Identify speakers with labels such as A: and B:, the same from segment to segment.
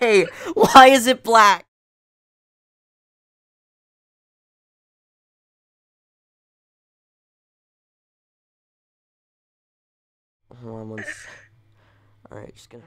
A: Hey, why is it black? Hold on one sec. Alright, just gonna...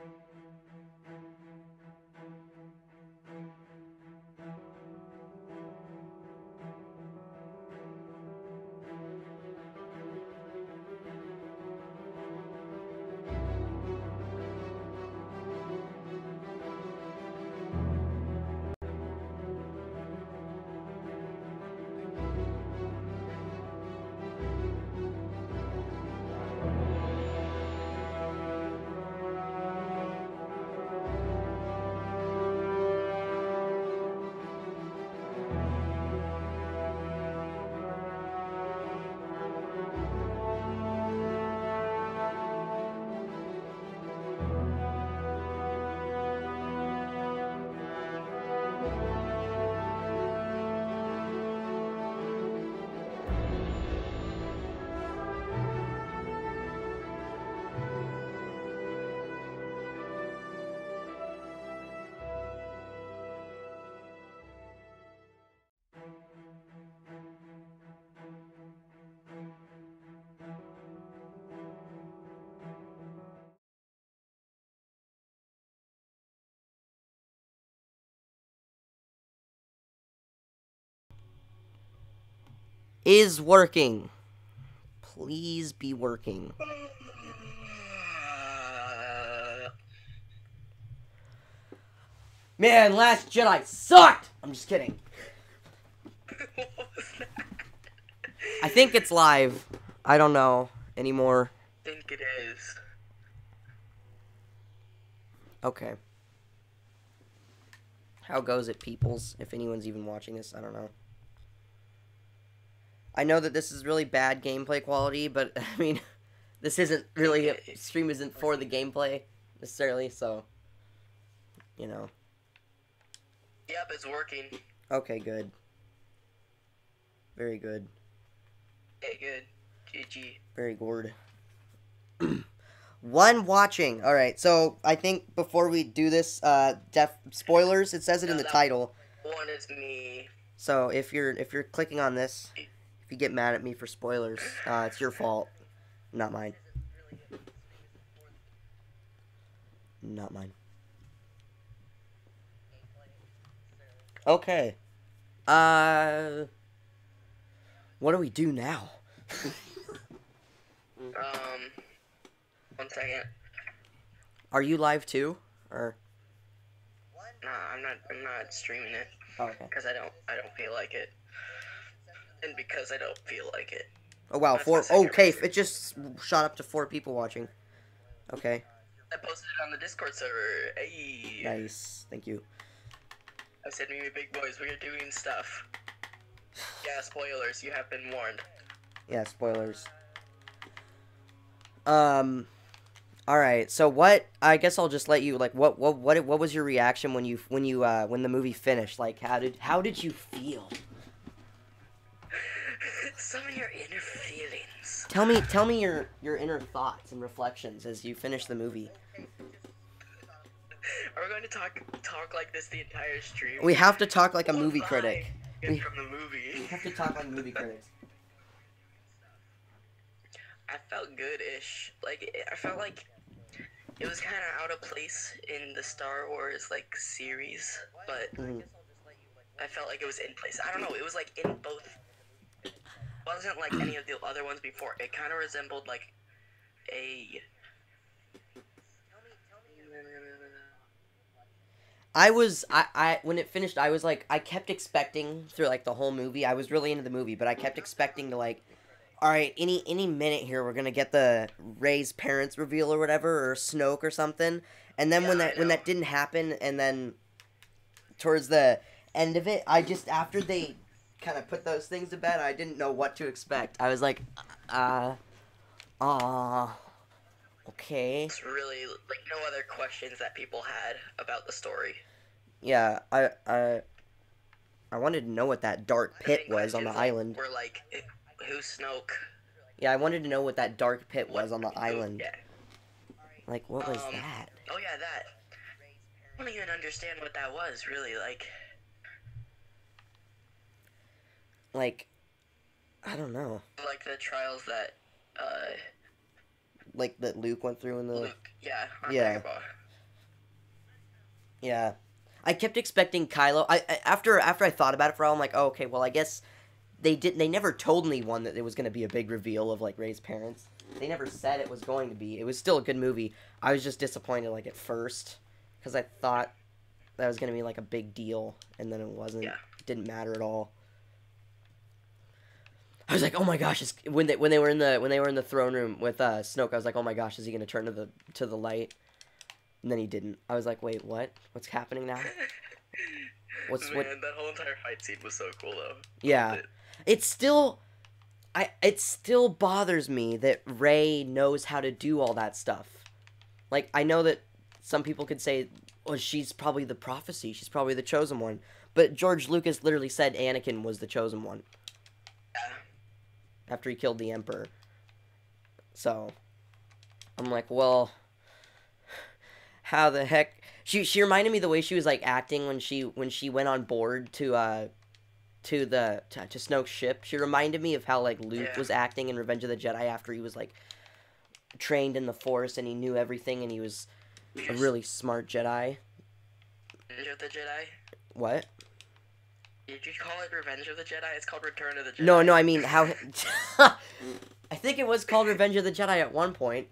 A: Is working. Please be working. Man, Last Jedi sucked! I'm just kidding.
B: What was that?
A: I think it's live. I don't know anymore.
B: I think it is.
A: Okay. How goes it, peoples? If anyone's even watching this, I don't know. I know that this is really bad gameplay quality, but, I mean, this isn't really... Stream isn't for the gameplay, necessarily, so... You know.
B: Yep, it's working.
A: Okay, good. Very good.
B: Okay, good. GG.
A: Very good. One watching. Alright, so I think before we do this, spoilers, it says it in the title.
B: One is me.
A: So if you're clicking on this, if you get mad at me for spoilers, it's your fault. Not mine. Not mine. Okay. What do we do now?
B: 1 second.
A: Are you live too? Or
B: Nah, I'm not streaming it.
A: oh, okay.
B: Because I don't feel like it. And because I don't feel like it.
A: Oh wow,
B: That's my
A: 4.
B: second
A: Okay,
B: reason.
A: it just shot up to 4 people watching. Okay.
B: I posted it on the Discord server. Hey.
A: Nice. Thank you.
B: I said, "Me big boys, we are doing stuff." Yeah, spoilers. You have been warned.
A: Yeah, spoilers. Alright, so what, I guess I'll just let you, like, what was your reaction when when the movie finished? Like, how did you feel?
B: Some of your inner feelings.
A: Tell me your inner thoughts and reflections as you finish the movie.
B: Are we going to talk like this the entire stream?
A: We have to talk like a
B: What
A: movie
B: vibe
A: critic.
B: get
A: We
B: from the movie.
A: have to talk like movie critics.
B: I felt good-ish. Like, I felt like it was kind of out of place in the Star Wars, like, series, but I felt like it was in place. I don't know, it was, like, in both. It wasn't like any of the other ones before. It kind of resembled, like, a...
A: I when it finished, I was like, I kept expecting through like the whole movie. I was really into the movie, but I kept expecting to like, all right, any minute here we're gonna get the Rey's parents reveal or whatever, or Snoke or something. And then when that didn't happen, and then towards the end of it, I just after they kind of put those things to bed, I didn't know what to expect. I was like, okay.
B: It's really, like, no other questions that people had about the story.
A: Yeah, I wanted to know what that dark
B: The
A: pit
B: main
A: was on the
B: questions,
A: island.
B: Were like, who's Snoke?
A: Yeah, I wanted to know what that dark pit was on the island.
B: Yeah.
A: Like, what was that?
B: Oh yeah, that. don't even understand what that was, really.
A: Like, I don't know.
B: Like the trials that,
A: Like, that Luke went through in the...
B: Luke, yeah, on
A: Yeah.
B: Dagobah.
A: Yeah. I kept expecting Kylo... After I thought about it for a while, I'm like, oh, okay, well, I guess they never told me that it was going to be a big reveal of, like, Rey's parents. They never said it was going to be. It was still a good movie. I was just disappointed, like, at first, because I thought that was going to be, like, a big deal, and then it wasn't.
B: Yeah.
A: It didn't matter at all. I was like, oh my gosh! When they were in the throne room with Snoke, I was like, oh my gosh, is he gonna turn to the light? And then he didn't. I was like, wait, what? What's happening now?
B: Man, that whole entire fight scene was so cool, though.
A: Yeah, it still bothers me that Rey knows how to do all that stuff. Like, I know that some people could say, well, she's probably the prophecy, she's probably the chosen one, but George Lucas literally said Anakin was the chosen one. After he killed the Emperor. So, I'm like, well, how the heck... She reminded me of the way she was, like, acting when she went on board to Snoke's ship. She reminded me of how, like, Luke was acting in Revenge of the Jedi after he was, like, trained in the Force and he knew everything and he was a really smart Jedi.
B: Revenge of the Jedi?
A: What?
B: Did you call it Revenge of the Jedi? It's called Return of the Jedi.
A: No, I mean, how... I think it was called Revenge of the Jedi at one point.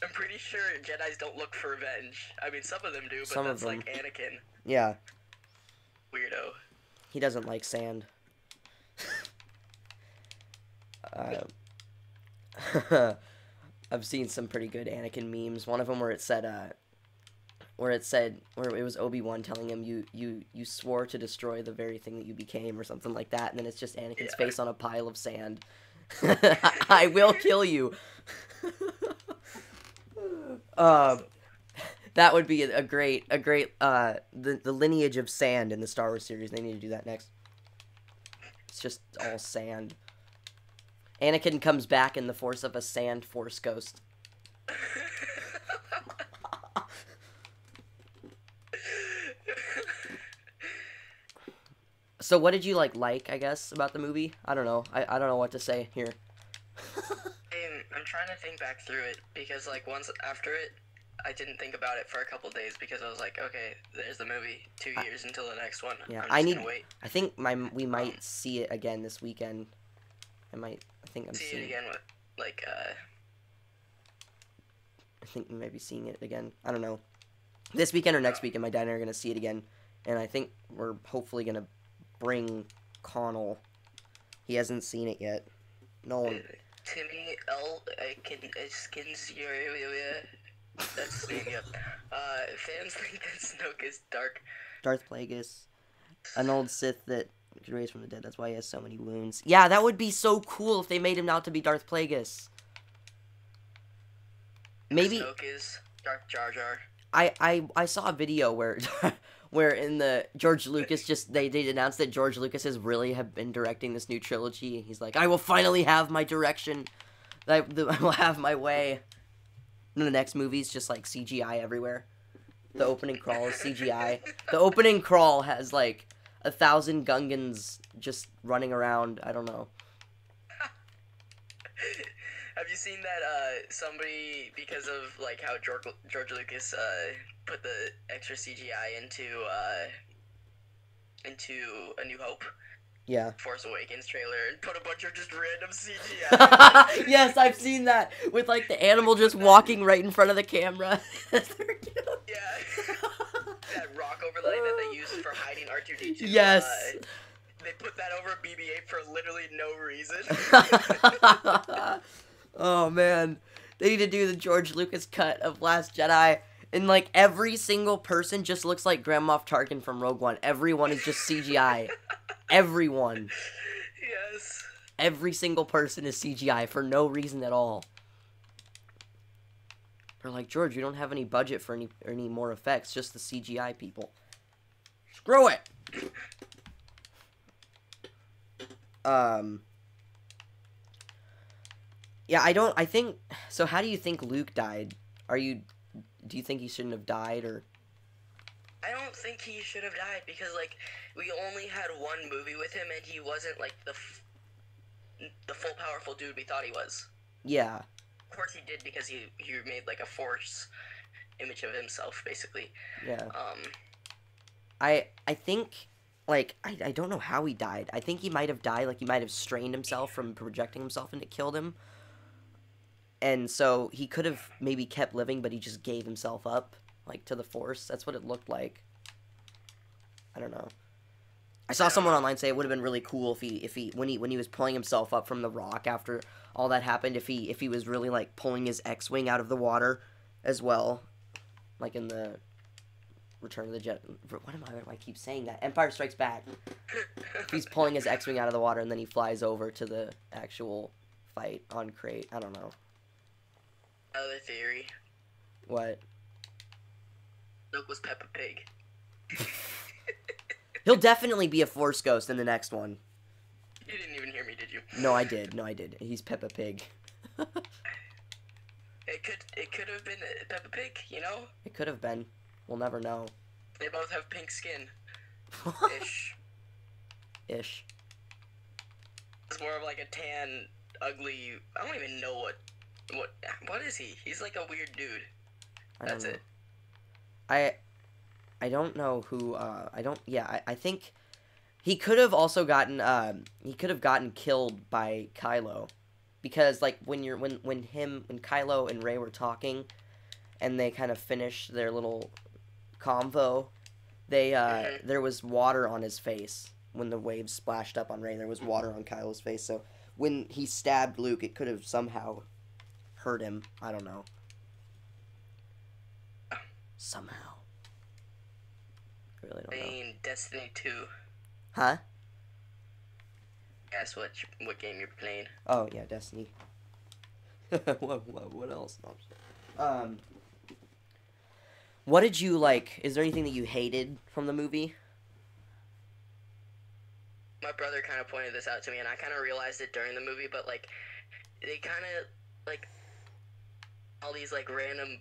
B: I'm pretty sure Jedis don't look for revenge. I mean, some of them do, but
A: Some
B: that's
A: of them.
B: like Anakin.
A: Yeah.
B: Weirdo.
A: He doesn't like sand. I've seen some pretty good Anakin memes. One of them where it was Obi-Wan telling him you swore to destroy the very thing that you became or something like that, and then it's just Anakin's face on a pile of sand. I will kill you. That would be a great the lineage of sand in the Star Wars series. They need to do that next. It's just all sand. Anakin comes back in the force of a sand force ghost. So what did you like, I guess, about the movie? I don't know. I don't know what to say here.
B: I'm trying to think back through it, because, like, once after it, I didn't think about it for a couple days, because I was like, okay, there's the movie, 2 years until the next one.
A: Yeah,
B: I'm just gonna wait.
A: I think we might see it again this weekend. I think
B: See it again with, like,
A: I think we might be seeing it again. I don't know. This weekend or next weekend, my dad and I are going to see it again. And I think we're hopefully going to bring Connell. He hasn't seen it yet. No one.
B: Timmy L. Skins. That's his name, yep. Fans think that Snoke is
A: Darth Plagueis. An old Sith that could raise from the dead. That's why he has so many wounds. Yeah, that would be so cool if they made him out to be Darth Plagueis. Maybe
B: Snoke is Darth Jar Jar.
A: I saw a video where where in the George Lucas they announced that George Lucas has really have been directing this new trilogy. He's like, I will finally have my direction. I will have my way. And the next movie's just like CGI everywhere. The opening crawl is CGI. The opening crawl has like 1,000 Gungans just running around. I don't know.
B: Have you seen that somebody, because of like how George Lucas put the extra CGI into A New Hope?
A: Yeah.
B: Force Awakens trailer, and put a bunch of just random CGI.
A: Yes, I've seen that with like the animal just walking right in front of the camera.
B: Yeah. That rock overlay that they used for hiding R2-D2.
A: Yes.
B: They put that over BB-8 for literally no reason.
A: Oh man, they need to do the George Lucas cut of Last Jedi, and like every single person just looks like Grand Moff Tarkin from Rogue One. Everyone is just CGI. Everyone.
B: Yes.
A: Every single person is CGI for no reason at all. They're like, George, you don't have any budget for any more effects, just the CGI people. Screw it. Yeah, I think, so how do you think Luke died? Do you think he shouldn't have died, or?
B: I don't think he should have died because like we only had one movie with him and he wasn't like the full powerful dude we thought he was.
A: Yeah.
B: Of course he did because he made like a force image of himself basically.
A: Yeah.
B: Um,
A: I think, like, I don't know how he died. I think he might have died, like, he might have strained himself from projecting himself and it killed him. And so he could have maybe kept living, but he just gave himself up, like, to the Force. That's what it looked like. I don't know. I saw someone online say it would have been really cool if he when he was pulling himself up from the rock after all that happened, if he was really, like, pulling his X-Wing out of the water as well, like in the Return of the Jedi. What am I keep saying that? Empire Strikes Back. He's pulling his X-Wing out of the water and then he flies over to the actual fight on Crate. I don't know.
B: Another theory.
A: What?
B: Luke was Peppa Pig.
A: He'll definitely be a Force ghost in the next one.
B: You didn't even hear me, did you?
A: No, I did. No, I did. He's Peppa Pig.
B: It could have been Peppa Pig, you know?
A: It could have been. We'll never know.
B: They both have pink skin. Ish.
A: Ish.
B: It's more of like a tan, ugly. I don't even know what is he? He's like a weird dude. That's it.
A: I don't know who. I think he could have also gotten. He could have gotten killed by Kylo, because like when Kylo and Rey were talking, and they kind of finished their little convo, there was water on his face when the waves splashed up on Rey. There was water on Kylo's face, so when he stabbed Luke, it could have somehow hurt him. I don't know. Somehow. I really don't know.
B: Destiny 2.
A: Huh?
B: Guess what game you're playing?
A: Oh yeah, Destiny. What else? What did you like? Is there anything that you hated from the movie?
B: My brother kind of pointed this out to me, and I kind of realized it during the movie. But like, they kind of like all these like random,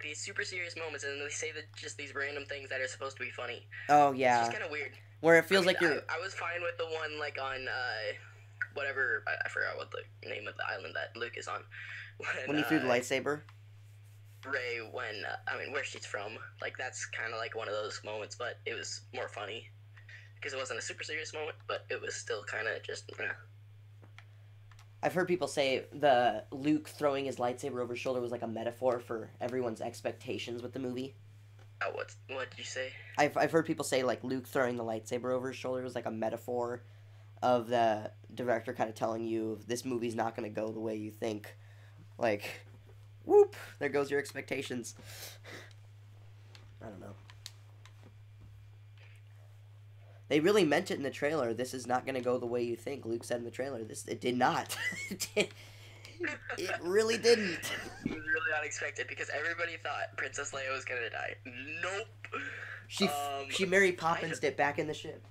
B: these super serious moments, and then they say that just these random things that are supposed to be funny.
A: Oh yeah.
B: It's just kind of weird.
A: Where it feels like you're.
B: I was fine with the one like on whatever I forgot what the name of the island that Luke is on.
A: When he threw the lightsaber.
B: Rey, where she's from, like that's kind of like one of those moments, but it was more funny because it wasn't a super serious moment, but it was still kind of just.
A: I've heard people say the Luke throwing his lightsaber over his shoulder was like a metaphor for everyone's expectations with the movie.
B: What did you say?
A: I've heard people say like Luke throwing the lightsaber over his shoulder was like a metaphor of the director kind of telling you this movie's not going to go the way you think. Like, whoop, there goes your expectations. I don't know. They really meant it in the trailer. This is not going to go the way you think. Luke said in the trailer. It did not. It really didn't.
B: It was really unexpected because everybody thought Princess Leia was going to die. Nope.
A: She Mary Poppins it back in the ship.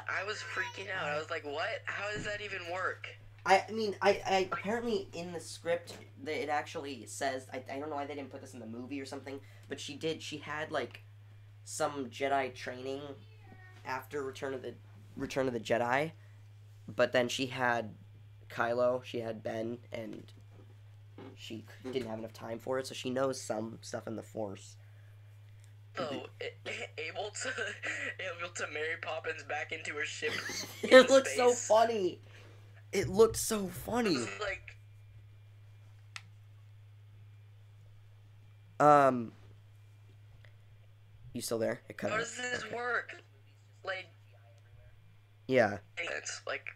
B: I was freaking out. I was like, what? How does that even work?
A: I mean, I apparently in the script, it actually says, I don't know why they didn't put this in the movie or something, but she had, like, some Jedi training after Return of the Jedi, but then she had Kylo, she had Ben, and she didn't have enough time for it, so she knows some stuff in the Force.
B: So, able to Mary Poppins back into her ship.
A: It looks so funny. It looked so funny.
B: Like,
A: you still there? It cut
B: how
A: out.
B: does this work? Like,
A: yeah.
B: It's like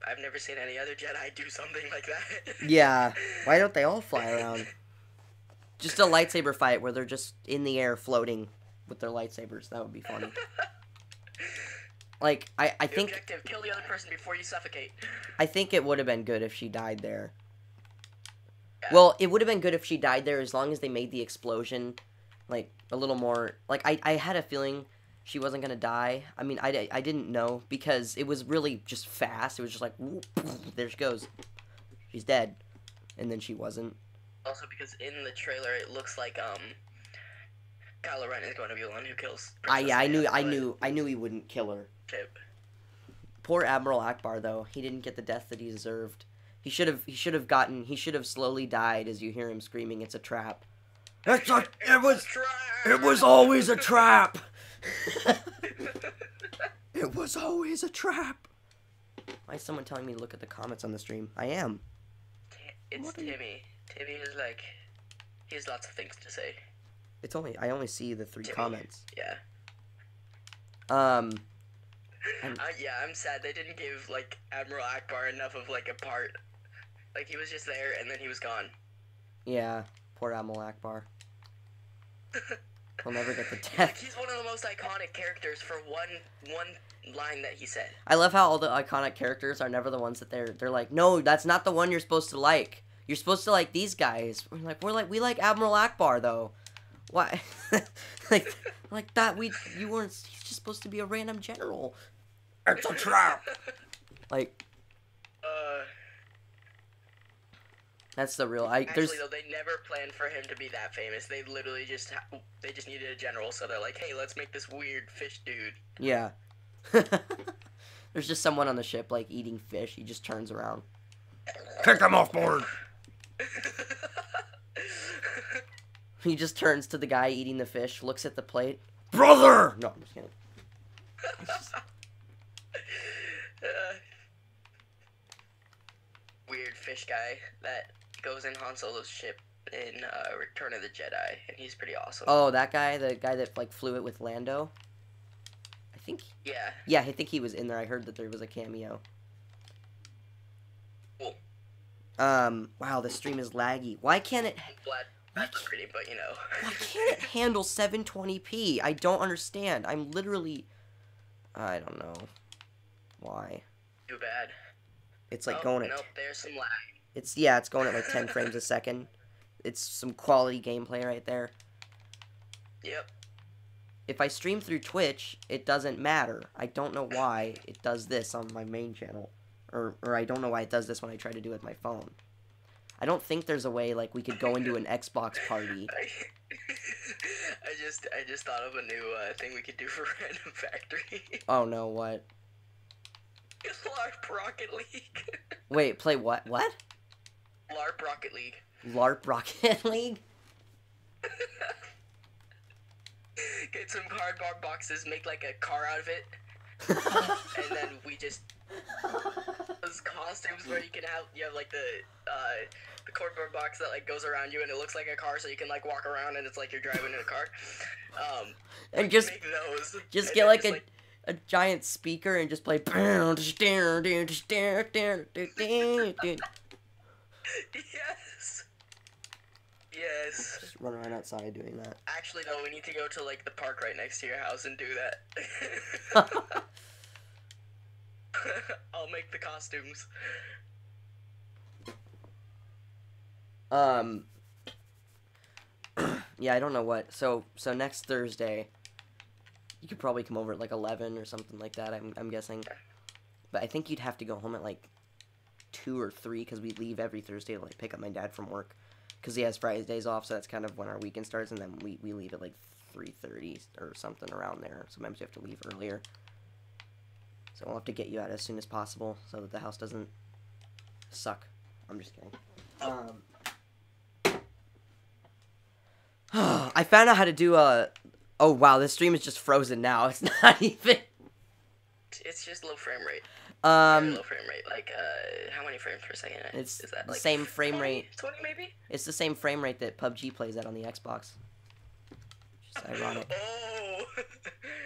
B: I've never seen any other Jedi do something like that.
A: Yeah. Why don't they all fly around? Just a lightsaber fight where they're just in the air floating with their lightsabers. That would be funny. Like, I think...
B: Objective, kill the other person before you suffocate.
A: I think it would have been good if she died there.
B: Yeah.
A: Well, it would have been good if she died there as long as they made the explosion, like, a little more... Like, I had a feeling she wasn't going to die. I mean, I didn't know, because it was really just fast. It was just like, whoop, there she goes. She's dead. And then she wasn't.
B: Also, because in the trailer, it looks like, Kylo Ren is going to be the one who kills.
A: Yeah, I
B: Princess
A: knew he wouldn't kill her.
B: Chip.
A: Poor Admiral Akbar though. He didn't get the death that he deserved. He should have slowly died as you hear him screaming, "It's a trap." It was always a trap. It was always a trap. Why is someone telling me to look at the comments on the stream? I am.
B: It's Timmy. Timmy is like, he has lots of things to say.
A: I only see the 3 comments.
B: Yeah. Yeah, I'm sad they didn't give like Admiral Akbar enough of like a part. Like he was just there and then he was gone.
A: Yeah, poor Admiral Akbar. He'll never get the death.
B: He's one of the most iconic characters for one line that he said.
A: I love how all the iconic characters are never the ones that they're like, no, that's not the one you're supposed to like. You're supposed to like these guys. We like Admiral Akbar though. Why? like that you weren't. He's just supposed to be a random general. It's a trap. Like. That's the real.
B: Actually, though, they never planned for him to be that famous. They literally just needed a general, so they're like, hey, let's make this weird fish dude.
A: Yeah. There's just someone on the ship like eating fish. He just turns around. Kick him off board. He just turns to the guy eating the fish, looks at the plate. Brother! No, I'm just kidding.
B: Weird fish guy that goes in Han Solo's ship in Return of the Jedi, and he's pretty awesome.
A: Oh, that guy? The guy that like flew it with Lando? I think...
B: Yeah.
A: Yeah, I think he was in there. I heard that there was a cameo.
B: Cool.
A: Wow, the stream is laggy. Why can't it...
B: That's pretty, but you know.
A: Why can't it handle 720p? I don't understand. I'm literally... I don't know. Why?
B: Too bad.
A: It's like going at...
B: Nope, there's some lag.
A: It's going at like 10 frames a second. It's some quality gameplay right there.
B: Yep.
A: If I stream through Twitch, it doesn't matter. I don't know why it does this on my main channel. Or I don't know why it does this when I try to do it with my phone. I don't think there's a way, like, we could go into an Xbox party.
B: I just thought of a new thing we could do for Random Factory.
A: Oh no, what?
B: LARP Rocket League.
A: Wait, play what? What?
B: LARP Rocket League.
A: LARP Rocket League?
B: Get some cardboard boxes, make like a car out of it. And then we just... Those costumes where you have like the cardboard box that like goes around you and it looks like a car, so you can like walk around and it's like you're driving in a car.
A: And just
B: make those.
A: Just get like a giant speaker and just play.
B: Yes. Yes.
A: Just run around outside doing that.
B: Actually, though, we need to go to like the park right next to your house and do that. I'll make the costumes.
A: Yeah, I don't know what. So next Thursday, you could probably come over at like 11 or something like that. I'm guessing, but I think you'd have to go home at like 2 or 3 because we leave every Thursday to like pick up my dad from work because he has Fridays off, so that's kind of when our weekend starts, and then we leave at like 3:30 or something around there. Sometimes you have to leave earlier. So we'll have to get you out as soon as possible so that the house doesn't suck. I'm just kidding. I found out how to do a... Oh, wow, this stream is just frozen now. It's not even...
B: It's just low frame rate.
A: Very
B: low frame rate. Like, how many frames per second
A: it's
B: is that?
A: The
B: like
A: same frame
B: 20,
A: rate.
B: 20 maybe?
A: It's the same frame rate that PUBG plays at on the Xbox. Just ironic.
B: Oh!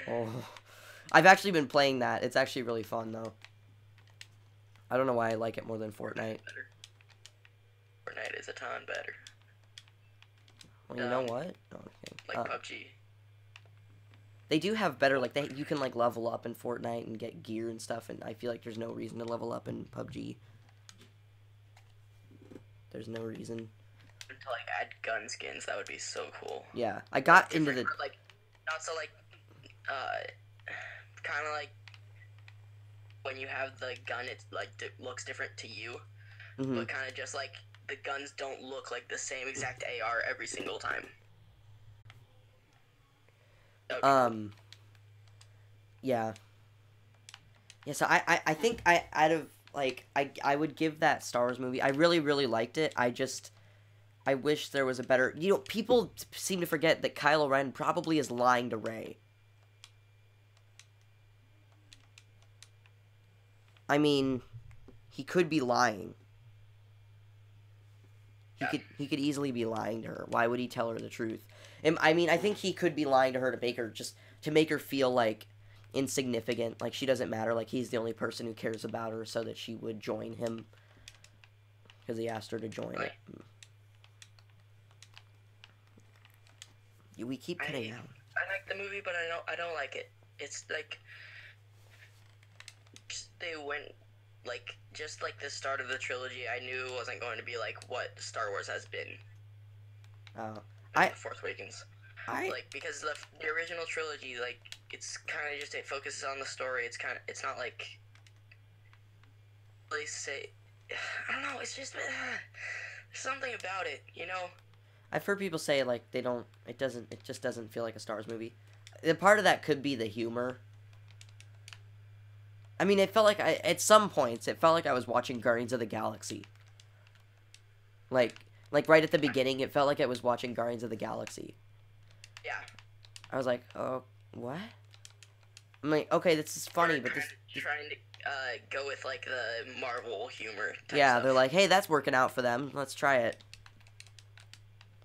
A: Oh. I've actually been playing that. It's actually really fun, though. I don't know why I like it more than Fortnite.
B: Fortnite is a ton better.
A: Well, you know what? Oh, okay.
B: Like PUBG.
A: They do have better, like, you can, like, level up in Fortnite and get gear and stuff, and I feel like there's no reason to level up in PUBG. There's no reason.
B: To, like, add gun skins, that would be so cool.
A: Yeah, I got into the...
B: Like, not so, like, kind of like when you have the gun, it, like, looks different to you, but kind of just, like, the guns don't look like the same exact AR every single time. That would be cool.
A: Yeah. Yeah, so I think out of, like, I would give that Star Wars movie, I really, really liked it. I wish there was a better, people seem to forget that Kylo Ren probably is lying to Rey. I mean, he could be lying. He could easily be lying to her. Why would he tell her the truth? And, I mean, I think he could be lying to her to make her feel like insignificant, like she doesn't matter, like he's the only person who cares about her, so that she would join him because he asked her to join it. We keep cutting out.
B: I like the movie, but I don't like it. It's like they went like just like the start of the trilogy. I knew it wasn't going to be like what Star Wars has been. The Force Awakens. Like, because the original trilogy, like, it's kind of just, it focuses on the story. It's not like, they say, I don't know, it's just, there's something about it, you know?
A: I've heard people say, like, it just doesn't feel like a Star Wars movie. The part of that could be the humor. I mean, it felt like, at some points, it felt like I was watching Guardians of the Galaxy. Like right at the beginning, it felt like I was watching Guardians of the Galaxy.
B: Yeah.
A: I was like, oh, what? I'm like, okay, this is funny, but this...
B: Trying to go with, like, the Marvel humor type
A: Yeah,
B: stuff.
A: they're like, hey, that's working out for them. Let's try it.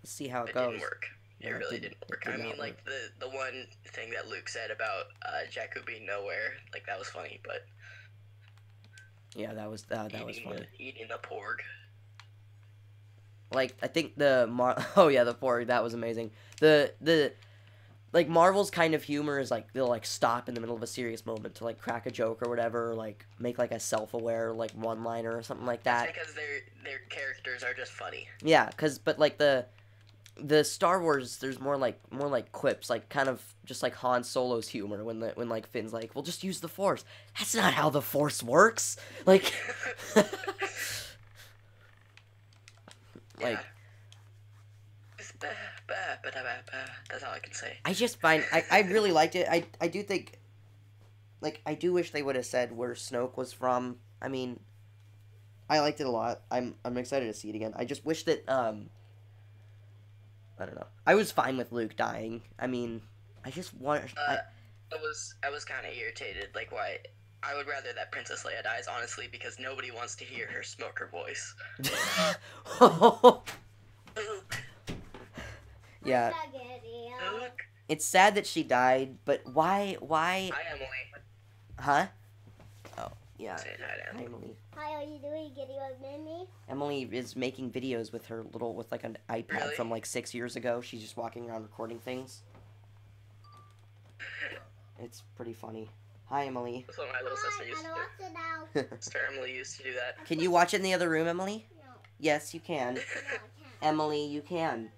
A: Let's see how it goes.
B: It didn't work. It really didn't work. I mean, like, the one thing that Luke said about Jakku being nowhere, like, that was funny, but...
A: Yeah, that was funny.
B: Eating the porg.
A: Like, I think the porg, that was amazing. Like, Marvel's kind of humor is, like, they'll, like, stop in the middle of a serious moment to, like, crack a joke or whatever, or, like, make, like, a self-aware, like, one-liner or something like that.
B: That's because their characters are just funny.
A: Yeah, but, like, the Star Wars, there's more like quips, like, kind of just like Han Solo's humor when like, Finn's like, we'll just use the Force. That's not how the Force works! Like...
B: Like, that's all I can say.
A: I just find I really liked it. I do think, like, I do wish they would have said where Snoke was from. I mean, I liked it a lot. I'm excited to see it again. I just wish that I don't know. I was fine with Luke dying. I mean, I just want.
B: I was kind of irritated. Like, why? I would rather that Princess Leia dies, honestly, because nobody wants to hear her smoker voice.
A: Yeah. It's sad that she died, but why?
B: Hi, Emily.
A: Huh? Oh, yeah.
B: Hi,
A: Emily.
C: Hi, are you doing getting with me?
A: Emily is making videos with like an iPad from like 6 years ago. She's just walking around recording things. It's pretty funny. Hi, Emily.
B: That's what my little sister used to do. Sister Emily used to do that.
A: Can you watch it in the other room, Emily?
C: No.
A: Yes, you can.
C: No, I can't.
A: Emily, you can.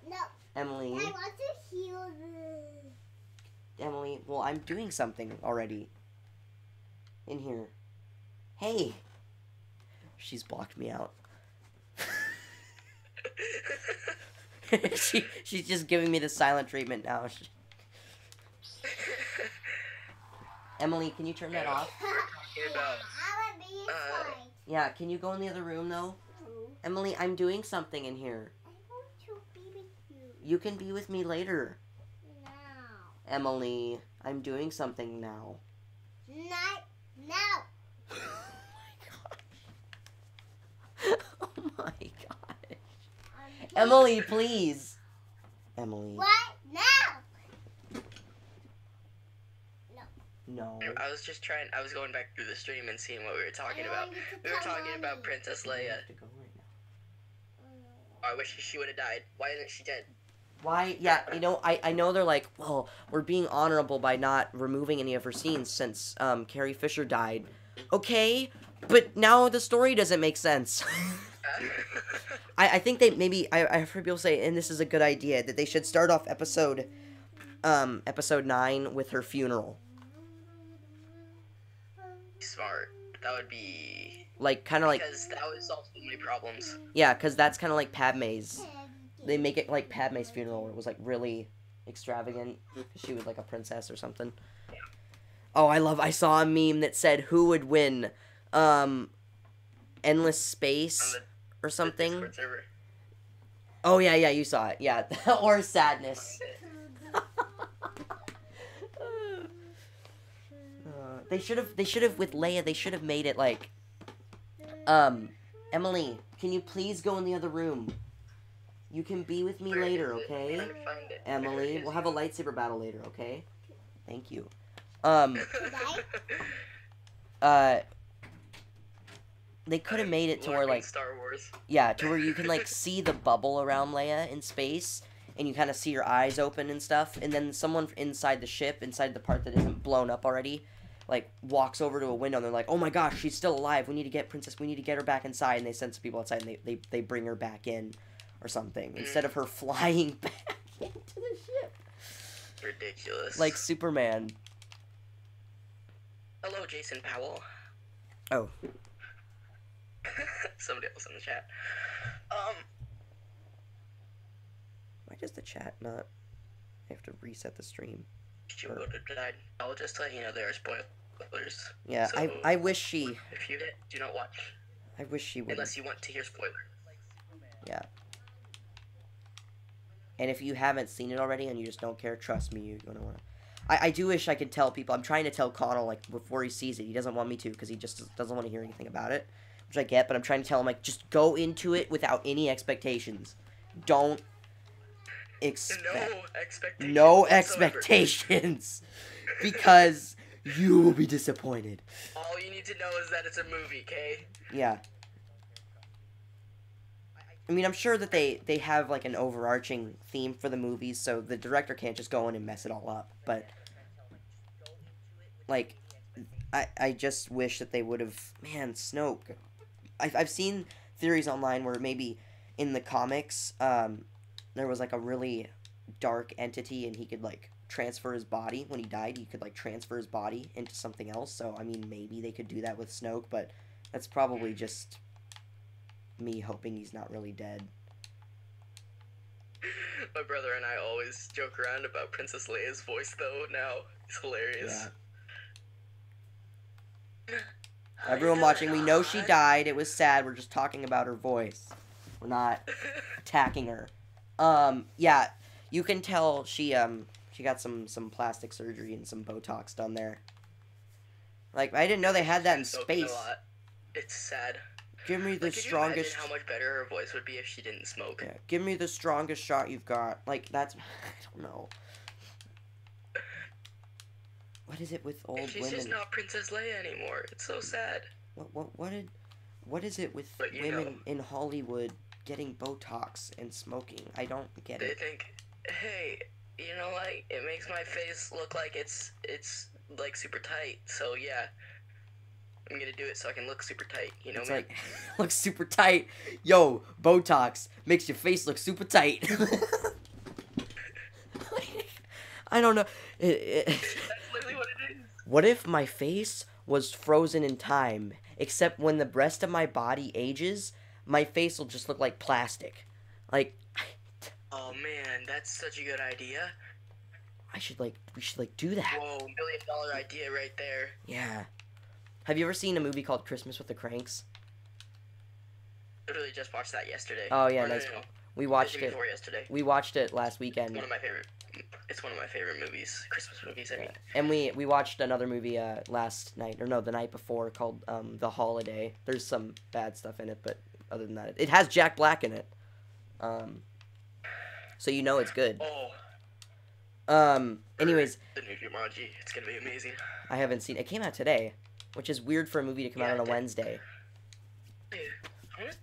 C: No.
A: Emily.
C: I want to heal the...
A: Emily, well, I'm doing something already. In here. Hey. She's blocked me out. She's just giving me the silent treatment now. Emily, can you turn that off? Yeah, can you go in the other room, though? Emily, I'm doing something in here.
C: I want to be with you.
A: You can be with me later.
C: Now.
A: Emily, I'm doing something now.
C: Not now.
A: Oh my gosh. Emily, please. Emily.
C: What? Now.
A: No.
B: I was going back through the stream and seeing what we were talking about. We were talking about Princess Leia. I wish she would have died. Why isn't she dead?
A: Why? Yeah, I know they're like, well, we're being honorable by not removing any of her scenes since Carrie Fisher died. Okay, but now the story doesn't make sense. I think they maybe I've heard people say, and this is a good idea, that they should start off episode 9 with her funeral.
B: Smart. That would be...
A: Like, kind of like...
B: Because that would solve so many problems.
A: Yeah, because that's kind of like Padme's. They make it like Padme's funeral, where it was, like, really... extravagant. She was like a princess or something. Oh, I saw a meme that said who would win, Endless Space or something. Oh yeah, you saw it. Yeah, or Sadness. They should have with Leia. They should have made it like, Emily, can you please go in the other room? You can be with me later, okay? Emily, we'll have a lightsaber battle later, okay? Thank you. They could have made it to where, like,
B: Star Wars.
A: Yeah, to where you can, like, see the bubble around Leia in space, and you kind of see her eyes open and stuff, and then someone inside the ship, inside the part that isn't blown up already, like, walks over to a window, and they're like, oh my gosh, she's still alive, we need to get her back inside, and they send some people outside, and they bring her back in, or something, instead of her flying back into the ship.
B: Ridiculous.
A: Like Superman.
B: Hello, Jason Powell.
A: Oh.
B: Somebody else in the chat.
A: Why does the chat not... I have to reset the stream.
B: I'll just let you know there are spoilers.
A: Yeah,
B: so,
A: I wish she...
B: If you do not watch.
A: I wish she would.
B: Unless you want to hear spoilers.
A: Yeah. And if you haven't seen it already and you just don't care, trust me, you're gonna wanna... I do wish I could tell people. I'm trying to tell Connell, like, before he sees it. He doesn't want me to, because he just doesn't want to hear anything about it. Which I get, but I'm trying to tell him, like, just go into it without any expectations. Don't expect...
B: No
A: No
B: expectations.
A: expectations. Because you will be disappointed.
B: All you need to know is that it's a movie, okay?
A: Yeah. I mean, I'm sure that they have, like, an overarching theme for the movies, so the director can't just go in and mess it all up. But, like, I just wish that they would have... Man, Snoke. I've seen theories online where maybe in the comics, there was, like, a really dark entity, and he could, like, transfer his body. When he died, he could, like, transfer his body into something else. So, I mean, maybe they could do that with Snoke, but that's probably just... me hoping he's not really dead.
B: My brother and I always joke around about Princess Leia's voice, though, now. It's hilarious.
A: Yeah. Everyone watching, we know she died. It was sad. We're just talking about her voice. We're not attacking her. Yeah, you can tell she got some plastic surgery and some Botox done there. Like, I didn't know they had that in space.
B: It's sad.
A: Give me the strongest...
B: Can you imagine how much better her voice would be if she didn't smoke?
A: Yeah, give me the strongest shot you've got. Like, that's... I don't know. What is it with old women?
B: She's just not Princess Leia anymore. It's so sad.
A: What is it with women in Hollywood getting Botox and smoking? I don't get it.
B: They think, hey, you know, like, it makes my face look like it's like super tight. So yeah, I'm gonna do it so I can look super tight. You know,
A: it's like looks super tight. Yo, Botox makes your face look super tight. I don't know.
B: That's literally what it is.
A: What if my face was frozen in time, except when the rest of my body ages, my face will just look like plastic? Like...
B: Oh man, that's such a good idea.
A: we should do that.
B: Whoa, $1 million idea right there.
A: Yeah. Have you ever seen a movie called Christmas with the Cranks?
B: Literally just watched that yesterday.
A: Oh yeah, nice.
B: No.
A: We watched it.
B: Before yesterday.
A: We watched it last weekend.
B: It's one of my favorite movies. Christmas movies, I mean.
A: And we watched another movie last night, or no, the night before, called The Holiday. There's some bad stuff in it, but other than that, it has Jack Black in it. So you know it's good.
B: Oh.
A: Anyways.
B: The new Jumanji. It's gonna be amazing.
A: I haven't seen it. It came out today, which is weird for a movie to come out on a Wednesday.
B: Dude,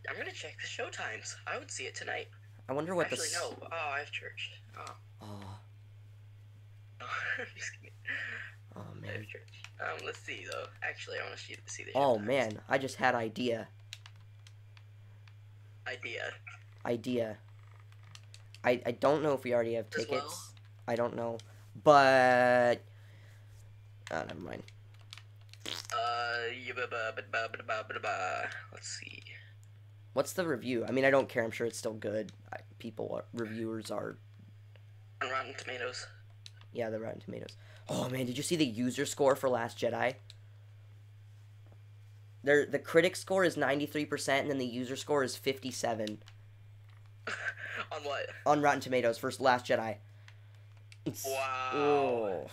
B: I'm gonna check the show times. I would see it tonight.
A: I wonder what
B: Actually, no. Oh, I have church. Oh. I'm just kidding.
A: Oh, man.
B: I have church. Let's see, though. Actually, I want to see the show
A: Oh,
B: times.
A: man. I just had idea.
B: Idea.
A: I don't know if we already have
B: As
A: tickets.
B: well?
A: I don't know. But... Oh, never mind.
B: Let's see.
A: What's the review? I mean, I don't care. I'm sure it's still good. Reviewers are
B: On Rotten Tomatoes.
A: Yeah, the Rotten Tomatoes. Oh man, did you see the user score for Last Jedi? The critic score is 93%, and then the user score is 57.
B: On what?
A: On Rotten Tomatoes for Last Jedi.
B: Wow.
A: Oh.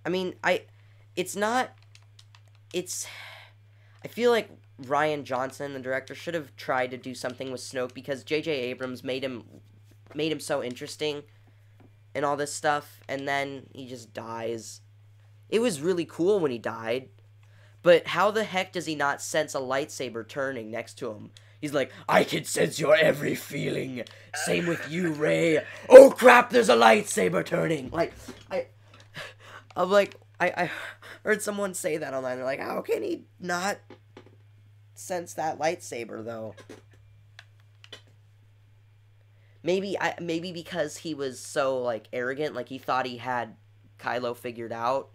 A: I mean, it's not, I feel like Rian Johnson, the director, should have tried to do something with Snoke, because J.J. Abrams made him so interesting and all this stuff, and then he just dies. It was really cool when he died, but how the heck does he not sense a lightsaber turning next to him? He's like, I can sense your every feeling. Same with you, Rey. Oh crap, there's a lightsaber turning. Like, I'm like, I heard someone say that online. They're like, how can he not sense that lightsaber, though? Maybe because he was so, like, arrogant, like, he thought he had Kylo figured out,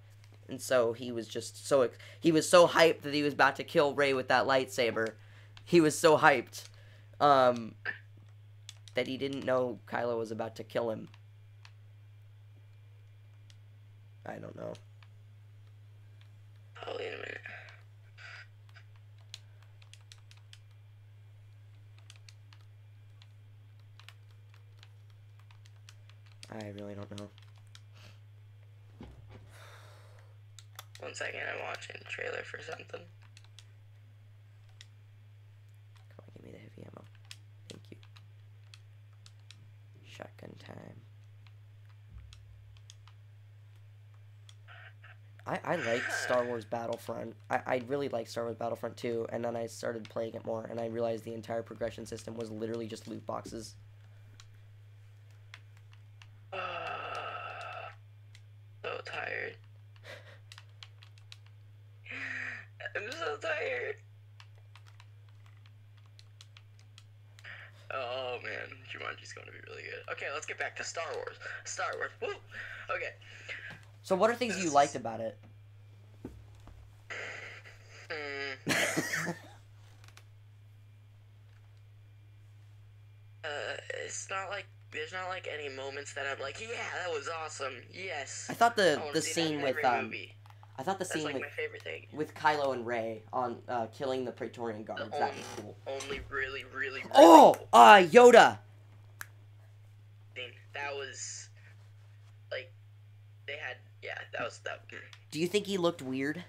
A: and so he was just so, he was so hyped that he was about to kill Rey with that lightsaber. He was so hyped, that he didn't know Kylo was about to kill him. I don't know.
B: Oh, wait a minute.
A: I really don't know.
B: 1 second, I'm watching the trailer for something.
A: Come on, give me the heavy ammo. Thank you. Shotgun time. I like Star Wars Battlefront. I really like Star Wars Battlefront 2, and then I started playing it more, and I realized the entire progression system was literally just loot boxes.
B: So tired. I'm so tired. Oh man, Jumanji's going to be really good. Okay, let's get back to Star Wars. Star Wars. Woo! Okay.
A: So what are things you liked about it?
B: It's not like there's not like any moments that I'm like, yeah, that was awesome. Yes.
A: I thought the
B: wanna see that
A: scene
B: in
A: with
B: every movie.
A: I thought the
B: That's
A: scene
B: like
A: with
B: my favorite thing.
A: with Kylo and Rey on killing the Praetorian guards, that was cool.
B: Only really
A: Oh,
B: cool
A: Yoda.
B: thing. That was like they had that was that.
A: Do you think he looked weird?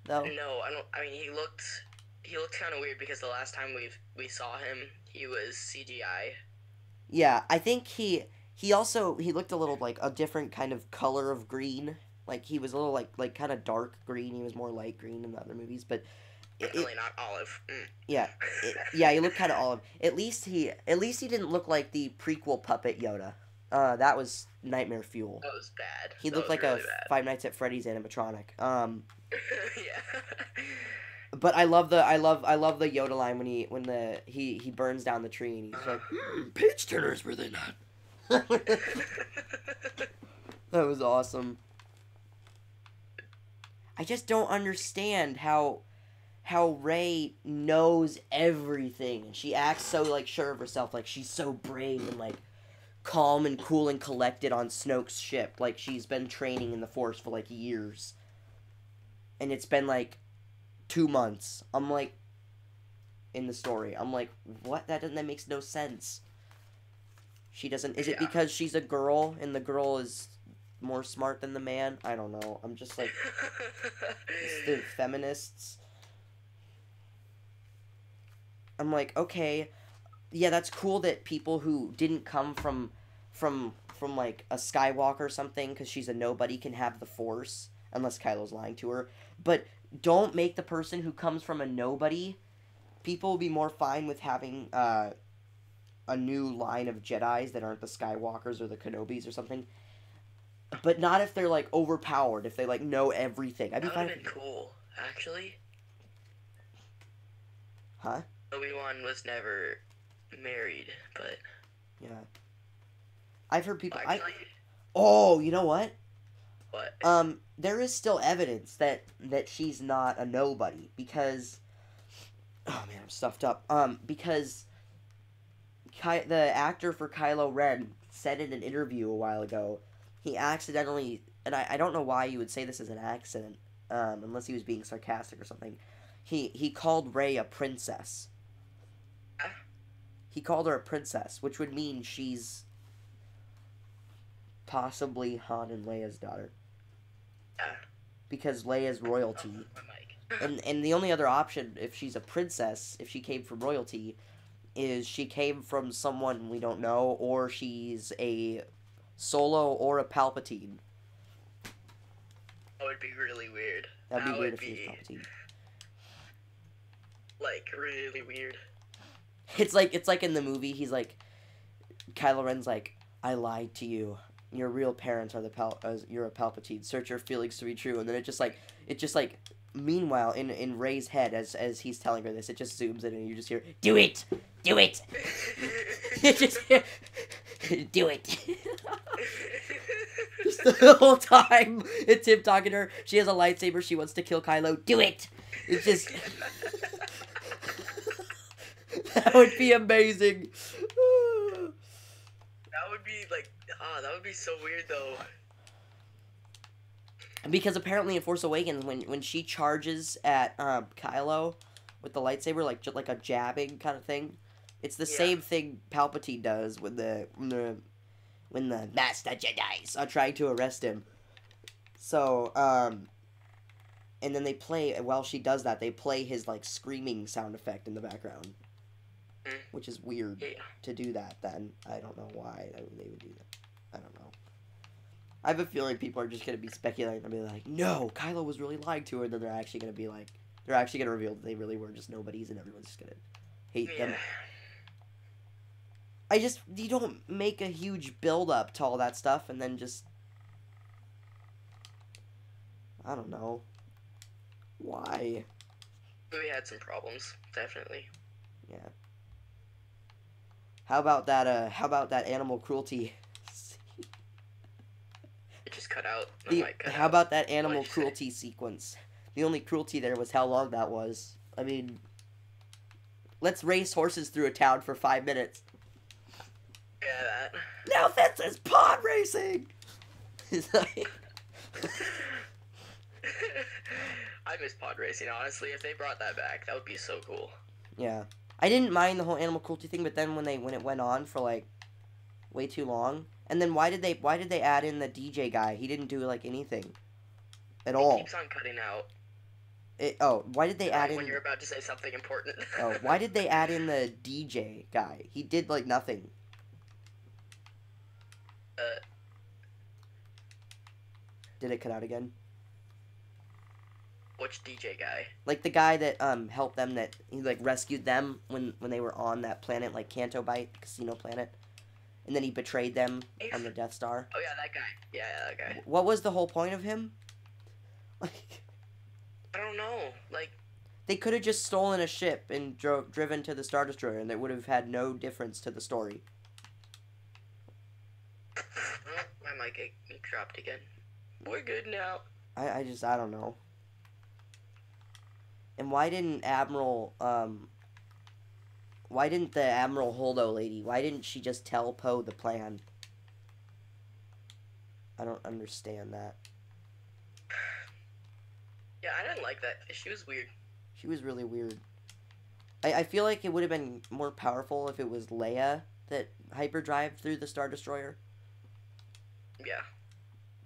A: Though?
B: No, I don't. I mean, he looked kind of weird because the last time we saw him, he was CGI.
A: Yeah, I think he looked a little like a different kind of color of green. Like he was a little like kind of dark green. He was more light green in the other movies, but
B: Definitely not olive.
A: Yeah, yeah, he looked kind of olive. At least he didn't look like the prequel puppet Yoda. That was nightmare fuel.
B: That was bad.
A: He looked like really a Five Nights at Freddy's animatronic.
B: Yeah.
A: But I love the Yoda line when he burns down the tree and he's like, page turners were they not? That was awesome. I just don't understand how Rey knows everything and she acts so like sure of herself, like she's so brave and like calm and cool and collected on Snoke's ship, like she's been training in the Force for like years. And it's been like 2 months. I'm like, in the story, I'm like, what? That makes no sense. She doesn't. Is it because she's a girl and the girl is more smart than the man? I don't know. I'm just like, it's the feminists. I'm like, okay, yeah, that's cool that people who didn't come from like a Skywalker or something, because she's a nobody, can have the Force, unless Kylo's lying to her. But don't make the person who comes from a nobody. People will be more fine with having a new line of Jedis that aren't the Skywalkers or the Kenobis or something. But not if they're like overpowered. If they like know everything. I'd be fine.
B: That would have been cool, actually.
A: Huh?
B: Obi-Wan was never married, but
A: yeah, I've heard people.
B: actually,
A: Oh, you know what?
B: What?
A: There is still evidence that she's not a nobody because, oh man, I'm stuffed up. Because the actor for Kylo Ren said in an interview a while ago, he accidentally, and I don't know why you would say this as an accident, unless he was being sarcastic or something. He called Rey a princess. He called her a princess, which would mean she's possibly Han and Leia's daughter. Because Leia's royalty. And the only other option, if she's a princess, if she came from royalty, is she came from someone we don't know, or she's a Solo or a Palpatine.
B: That would be really weird.
A: That'd be weird if she was Palpatine.
B: Like, really weird.
A: It's like in the movie, he's like, Kylo Ren's like, I lied to you. Your real parents are you're a Palpatine. Search your feelings to be true. And then it just like, meanwhile, in Rey's head, as he's telling her this, it just zooms in and you just hear, do it! Do it! You just hear, do it! Just the whole time, it's him talking to her. She has a lightsaber, she wants to kill Kylo. Do it! It's just... That would be amazing.
B: That would be like, that would be so weird though.
A: Because apparently in Force Awakens, when she charges at Kylo with the lightsaber, like a jabbing kind of thing, it's the same thing Palpatine does when the Master Jedis are trying to arrest him. So and then they play, while she does that, they play his like screaming sound effect in the background. Which is weird to do that then. I don't know why they would do that. I don't know. I have a feeling people are just going to be speculating and be like, no, Kylo was really lying to her, and then they're actually going to be like, they're actually going to reveal that they really were just nobodies and everyone's just going to hate them. You don't make a huge build up to all that stuff and then just, I don't know. Why?
B: We had some problems, definitely.
A: Yeah. How about that animal cruelty?
B: It just cut out.
A: How about that animal cruelty sequence? The only cruelty there was how long that was. I mean, let's race horses through a town for 5 minutes.
B: Yeah, that.
A: Now this is pod racing!
B: I miss pod racing, honestly. If they brought that back, that would be so cool.
A: Yeah. I didn't mind the whole animal cruelty thing, but then when it went on for like way too long, and then why did they add in the DJ guy? He didn't do like anything at all.
B: He keeps on cutting out.
A: Why did they add in
B: when you're about to say something important?
A: Why did they add in the DJ guy? He did like nothing. Did it cut out again?
B: Which DJ guy?
A: Like the guy that helped them, that he like rescued them when they were on that planet, like Canto Bight, Casino Planet, and then he betrayed them on the Death Star.
B: Oh yeah, that guy. Yeah, that guy.
A: What was the whole point of him? Like,
B: I don't know. Like,
A: they could have just stolen a ship and driven to the Star Destroyer, and it would have had no difference to the story.
B: Oh, my mic dropped again. We're good now.
A: I don't know. And why didn't the Admiral Holdo lady, why didn't she just tell Poe the plan? I don't understand that.
B: Yeah, I didn't like that. She was weird.
A: She was really weird. I feel like it would have been more powerful if it was Leia that hyperdrive through the Star Destroyer.
B: Yeah.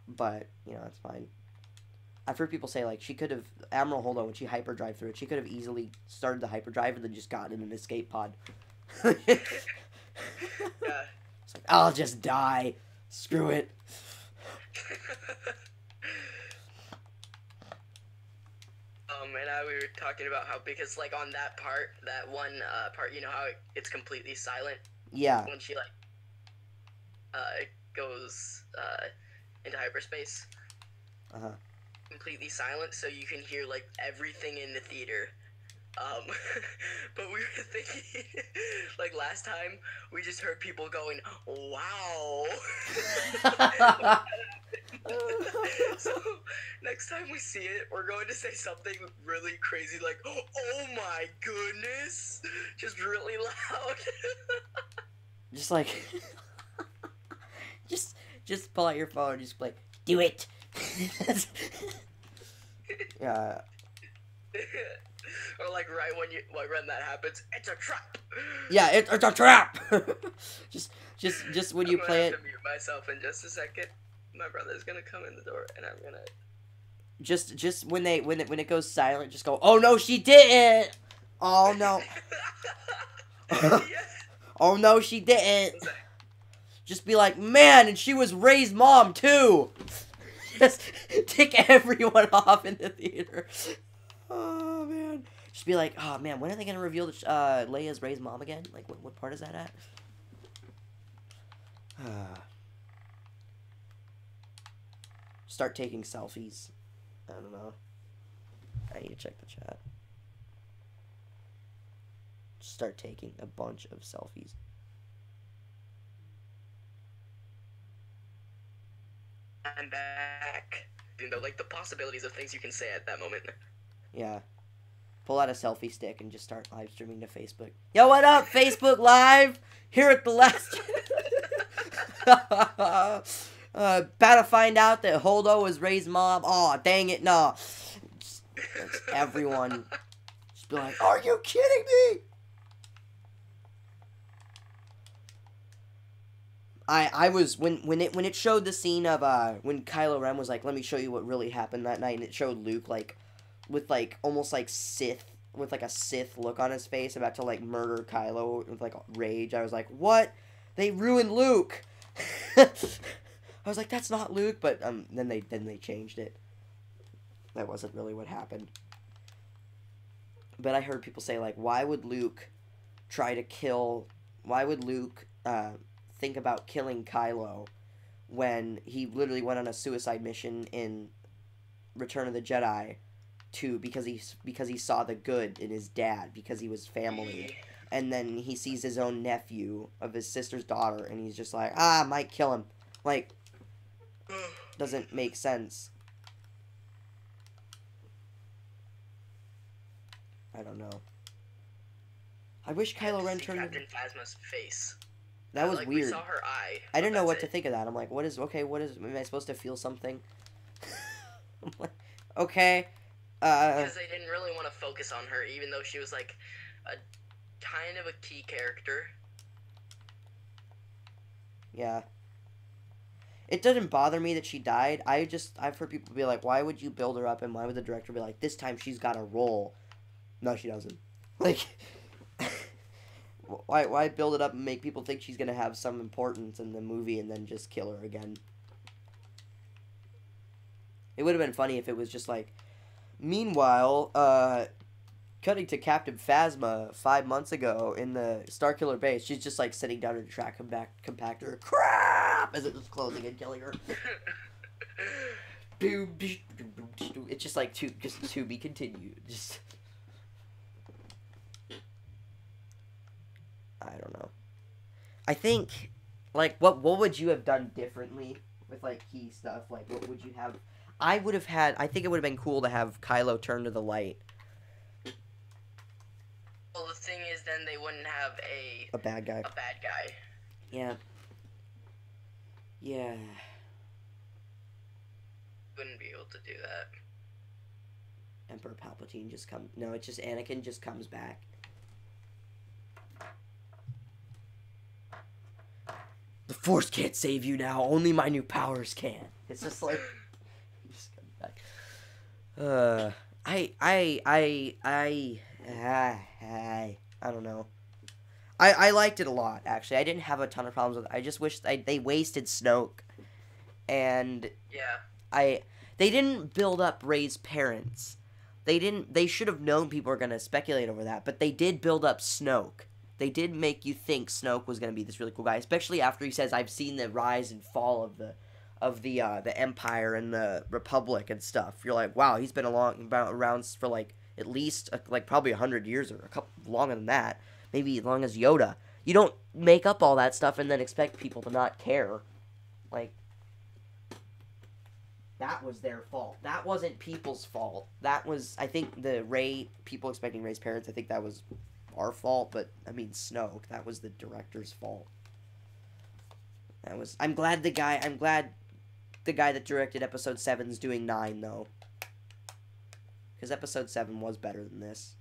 A: But, you know, that's fine. I've heard people say, like, she could have, Admiral Holdo, when she hyperdrive through it, she could have easily started the hyperdrive and then just gotten in an escape pod.
B: Yeah.
A: It's like, I'll just die. Screw it.
B: And we were talking about how, because, like, on that part, that one part, you know how it's completely silent?
A: Yeah.
B: When she, like, goes, into hyperspace.
A: Uh-huh.
B: Completely silent, so you can hear like everything in the theater. But we were thinking, like last time, we just heard people going, "Wow." So next time we see it, we're going to say something really crazy, like, "Oh my goodness!" Just really loud.
A: Just like, just pull out your phone and just like, do it. Yeah.
B: Or like right when that happens, it's a trap.
A: Yeah, it's a trap. just when you
B: I'm
A: play
B: gonna
A: it.
B: have to mute myself in just a second. My brother's gonna come in the door, and I'm gonna.
A: Just when it goes silent, just go, oh no, she didn't. Oh no.
B: Yes.
A: Oh no, she didn't. Just be like, man, and she was Ray's mom too. Just take everyone off in the theater. Oh man. Just be like, oh man, when are they gonna reveal that Leia's Ray's mom again? Like, what part is that at? Start taking selfies. I don't know. I need to check the chat. Start taking a bunch of selfies.
B: I'm back. You know, like the possibilities of things you can say at that moment.
A: Yeah. Pull out a selfie stick and just start live streaming to Facebook. Yo, what up, Facebook Live? Here at the last... about to find out that Holdo was Ray's mom. Aw, dang it, no. Just everyone. Just be like, are you kidding me? I was when it showed the scene of when Kylo Ren was like, let me show you what really happened that night, and it showed Luke like with like almost like Sith with like a Sith look on his face about to like murder Kylo with like rage. I was like, what? They ruined Luke. I was like, that's not Luke, but then they changed it. That wasn't really what happened. But I heard people say like, why would Luke think about killing Kylo when he literally went on a suicide mission in Return of the Jedi because he saw the good in his dad, because he was family, and then he sees his own nephew of his sister's daughter and he's just like, I might kill him. Like, doesn't make sense. I don't know. I wish Kylo Ren turned
B: Captain Phasma's face.
A: That was
B: like,
A: weird.
B: We saw her eye.
A: I didn't know what to think of that. I'm like, am I supposed to feel something? I'm like, okay.
B: Because they didn't really want to focus on her, even though she was like a kind of a key character.
A: Yeah. It doesn't bother me that she died. I've heard people be like, why would you build her up, and why would the director be like, this time she's got a role? No, she doesn't. Like, why build it up and make people think she's gonna have some importance in the movie and then just kill her again? It would have been funny if it was just like, meanwhile, cutting to Captain Phasma 5 months ago in the Starkiller base, she's just like sitting down in a track compactor, crap, as it was closing and killing her. It's just like to be continued. Just, I don't know. I think, like, what would you have done differently with like key stuff? Like, what would you have? I think it would have been cool to have Kylo turn to the light.
B: Well, the thing is, then they wouldn't have
A: a bad guy. Yeah. Yeah.
B: Wouldn't be able to do that.
A: Emperor Palpatine just comes. No, it's just Anakin just comes back. The Force can't save you now. Only my new powers can. It's just like, just come back. I don't know. I liked it a lot, actually. I didn't have a ton of problems with it. I just wish they wasted Snoke. And
B: yeah,
A: they didn't build up Rey's parents. They should have known people were going to speculate over that, but they did build up Snoke. They did make you think Snoke was going to be this really cool guy, especially after he says, I've seen the rise and fall of the Empire and the Republic and stuff. You're like, wow, he's been around for like at least like probably 100 years or a couple longer than that, maybe as long as Yoda. You don't make up all that stuff and then expect people to not care. Like, that was their fault. That wasn't people's fault. That was, I think, people expecting Rey's parents, I think that was our fault, but I mean Snoke, that was the director's fault. I'm glad the guy that directed episode 7's doing 9 though. Because episode 7 was better than this.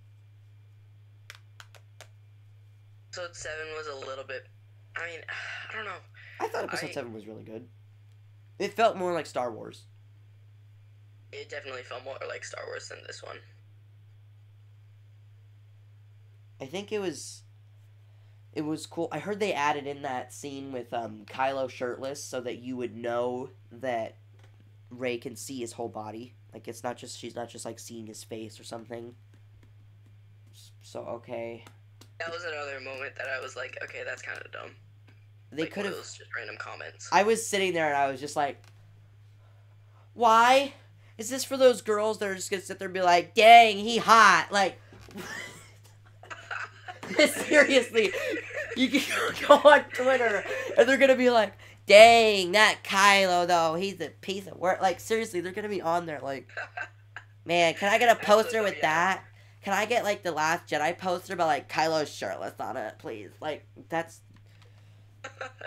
B: Episode 7 was a little bit, I mean, I don't know.
A: I thought episode 7 was really good. It felt more like Star Wars.
B: It definitely felt more like Star Wars than this one.
A: I think it was cool. I heard they added in that scene with Kylo shirtless so that you would know that Rey can see his whole body. Like she's not just like seeing his face or something. So okay.
B: That was another moment that I was like, okay, that's kind of dumb.
A: They
B: like,
A: could have
B: just random comments.
A: I was sitting there and I was just like, why? Is this for those girls that are just gonna sit there and be like, dang, he hot? Like, seriously, you can go on Twitter and they're gonna be like, dang, that Kylo though, he's a piece of work. Like, seriously, they're gonna be on there like, man, can I get a poster with that? Can I get like the Last Jedi poster but like Kylo's shirtless on it, please? Like, that's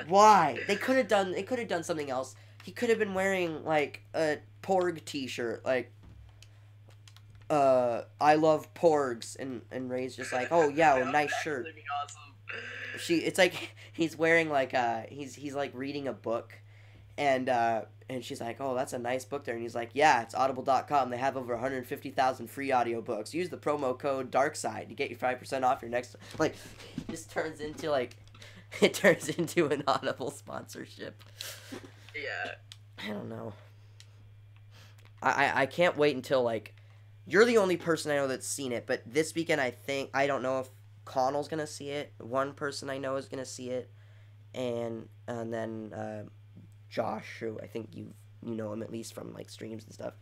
A: why they could have done something else. He could have been wearing like a Porg t-shirt, like I love Porgs, and Rey's just like, oh yeah, well, nice shirt. Awesome. It's like he's wearing like he's like reading a book, and she's like, oh, that's a nice book there, and he's like, yeah, it's audible.com. They have over 150,000 free audiobooks. Use the promo code DARKSIDE to get you 5% off your next. Like, it just turns into like, it turns into an Audible sponsorship.
B: Yeah.
A: I don't know. I can't wait until, like, you're the only person I know that's seen it, but this weekend I don't know if Connell's gonna see it. One person I know is gonna see it, and then Josh, who I think you know him at least from like streams and stuff.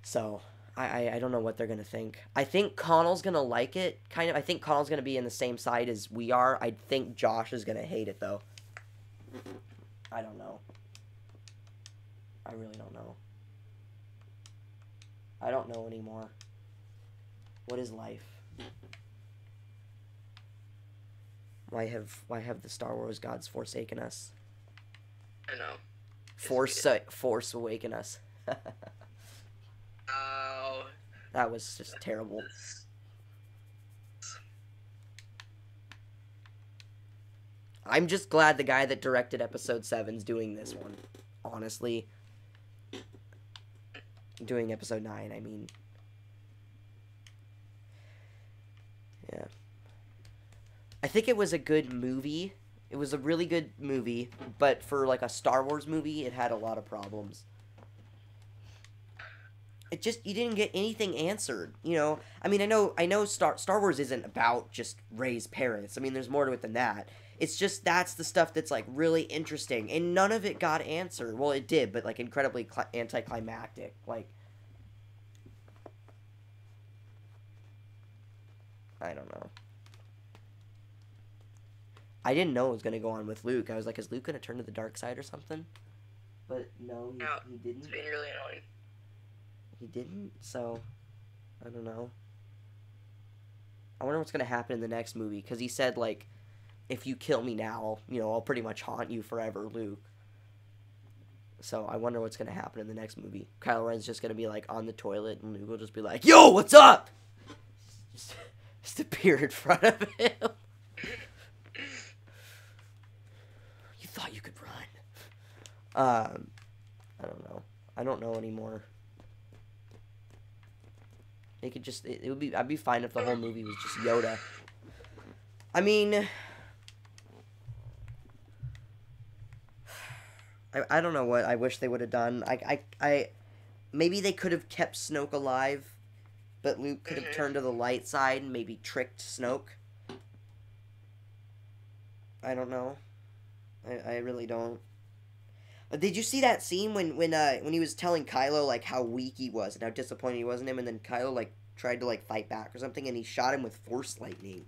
A: So I don't know what they're gonna think. I think Connell's gonna like it, kind of. I think Connell's gonna be in the same side as we are. I think Josh is gonna hate it though. I don't know. I really don't know. I don't know anymore. What is life? Why have the Star Wars gods forsaken us?
B: I know.
A: Force awaken us.
B: Oh.
A: That was just terrible. I'm just glad the guy that directed episode 7's doing this one. Honestly. Doing episode 9, I mean. Yeah. I think it was a good movie. It was a really good movie, but for like a Star Wars movie, it had a lot of problems. It just, you didn't get anything answered, you know? I mean, I know Star Wars isn't about just Rey's parents. I mean, there's more to it than that. It's just, that's the stuff that's, like, really interesting, and none of it got answered. Well, it did, but, like, incredibly anticlimactic. Like, I don't know. I didn't know it was going to go on with Luke. I was like, is Luke going to turn to the dark side or something? But, no, he didn't.
B: It's been really annoying.
A: He didn't, so I don't know. I wonder what's going to happen in the next movie, because he said, like, if you kill me now, you know, I'll pretty much haunt you forever, Luke. So I wonder what's going to happen in the next movie. Kylo Ren's just going to be, like, on the toilet, and Luke will just be like, yo, what's up? Just appear in front of him. You thought you could run. I don't know. I don't know anymore. They could just, it would be, I'd be fine if the whole movie was just Yoda. I mean, I don't know what I wish they would have done. Maybe they could have kept Snoke alive, but Luke could have turned to the light side and maybe tricked Snoke. I don't know. I really don't. Did you see that scene when he was telling Kylo, like, how weak he was and how disappointed he was in him, and then Kylo, like, tried to, like, fight back or something, and he shot him with Force lightning?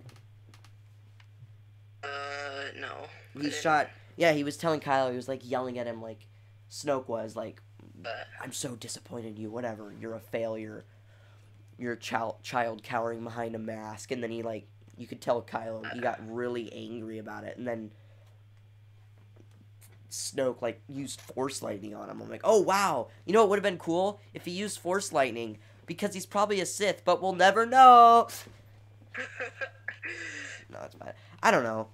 B: No.
A: He was telling Kylo, he was, like, yelling at him, like, Snoke was, like, I'm so disappointed in you, whatever, you're a failure, you're a child cowering behind a mask, and then he, like, you could tell Kylo, he got really angry about it, and then Snoke like used Force lightning on him. I'm like, oh wow, you know what would have been cool if he used Force lightning because he's probably a Sith, but we'll never know. No, it's bad. I don't know.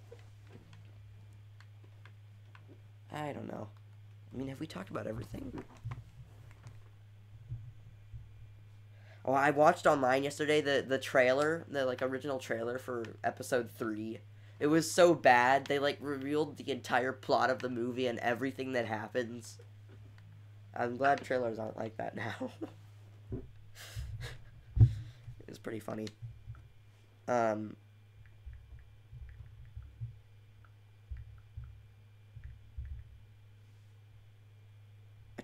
A: I mean, have we talked about everything? Oh, I watched online yesterday the trailer, the like original trailer for episode 3. It was so bad. They like revealed the entire plot of the movie and everything that happens. I'm glad trailers aren't like that now. It's pretty funny. I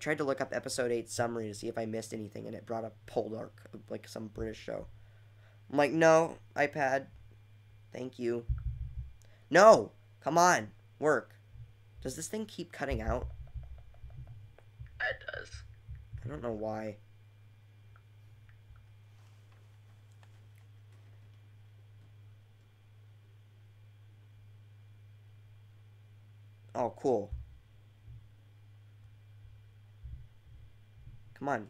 A: tried to look up episode 8 summary to see if I missed anything, and it brought up Poldark, like some British show. I'm like, no, iPad. Thank you. No! Come on. Work. Does this thing keep cutting out?
B: It does.
A: I don't know why. Oh, cool. Come on.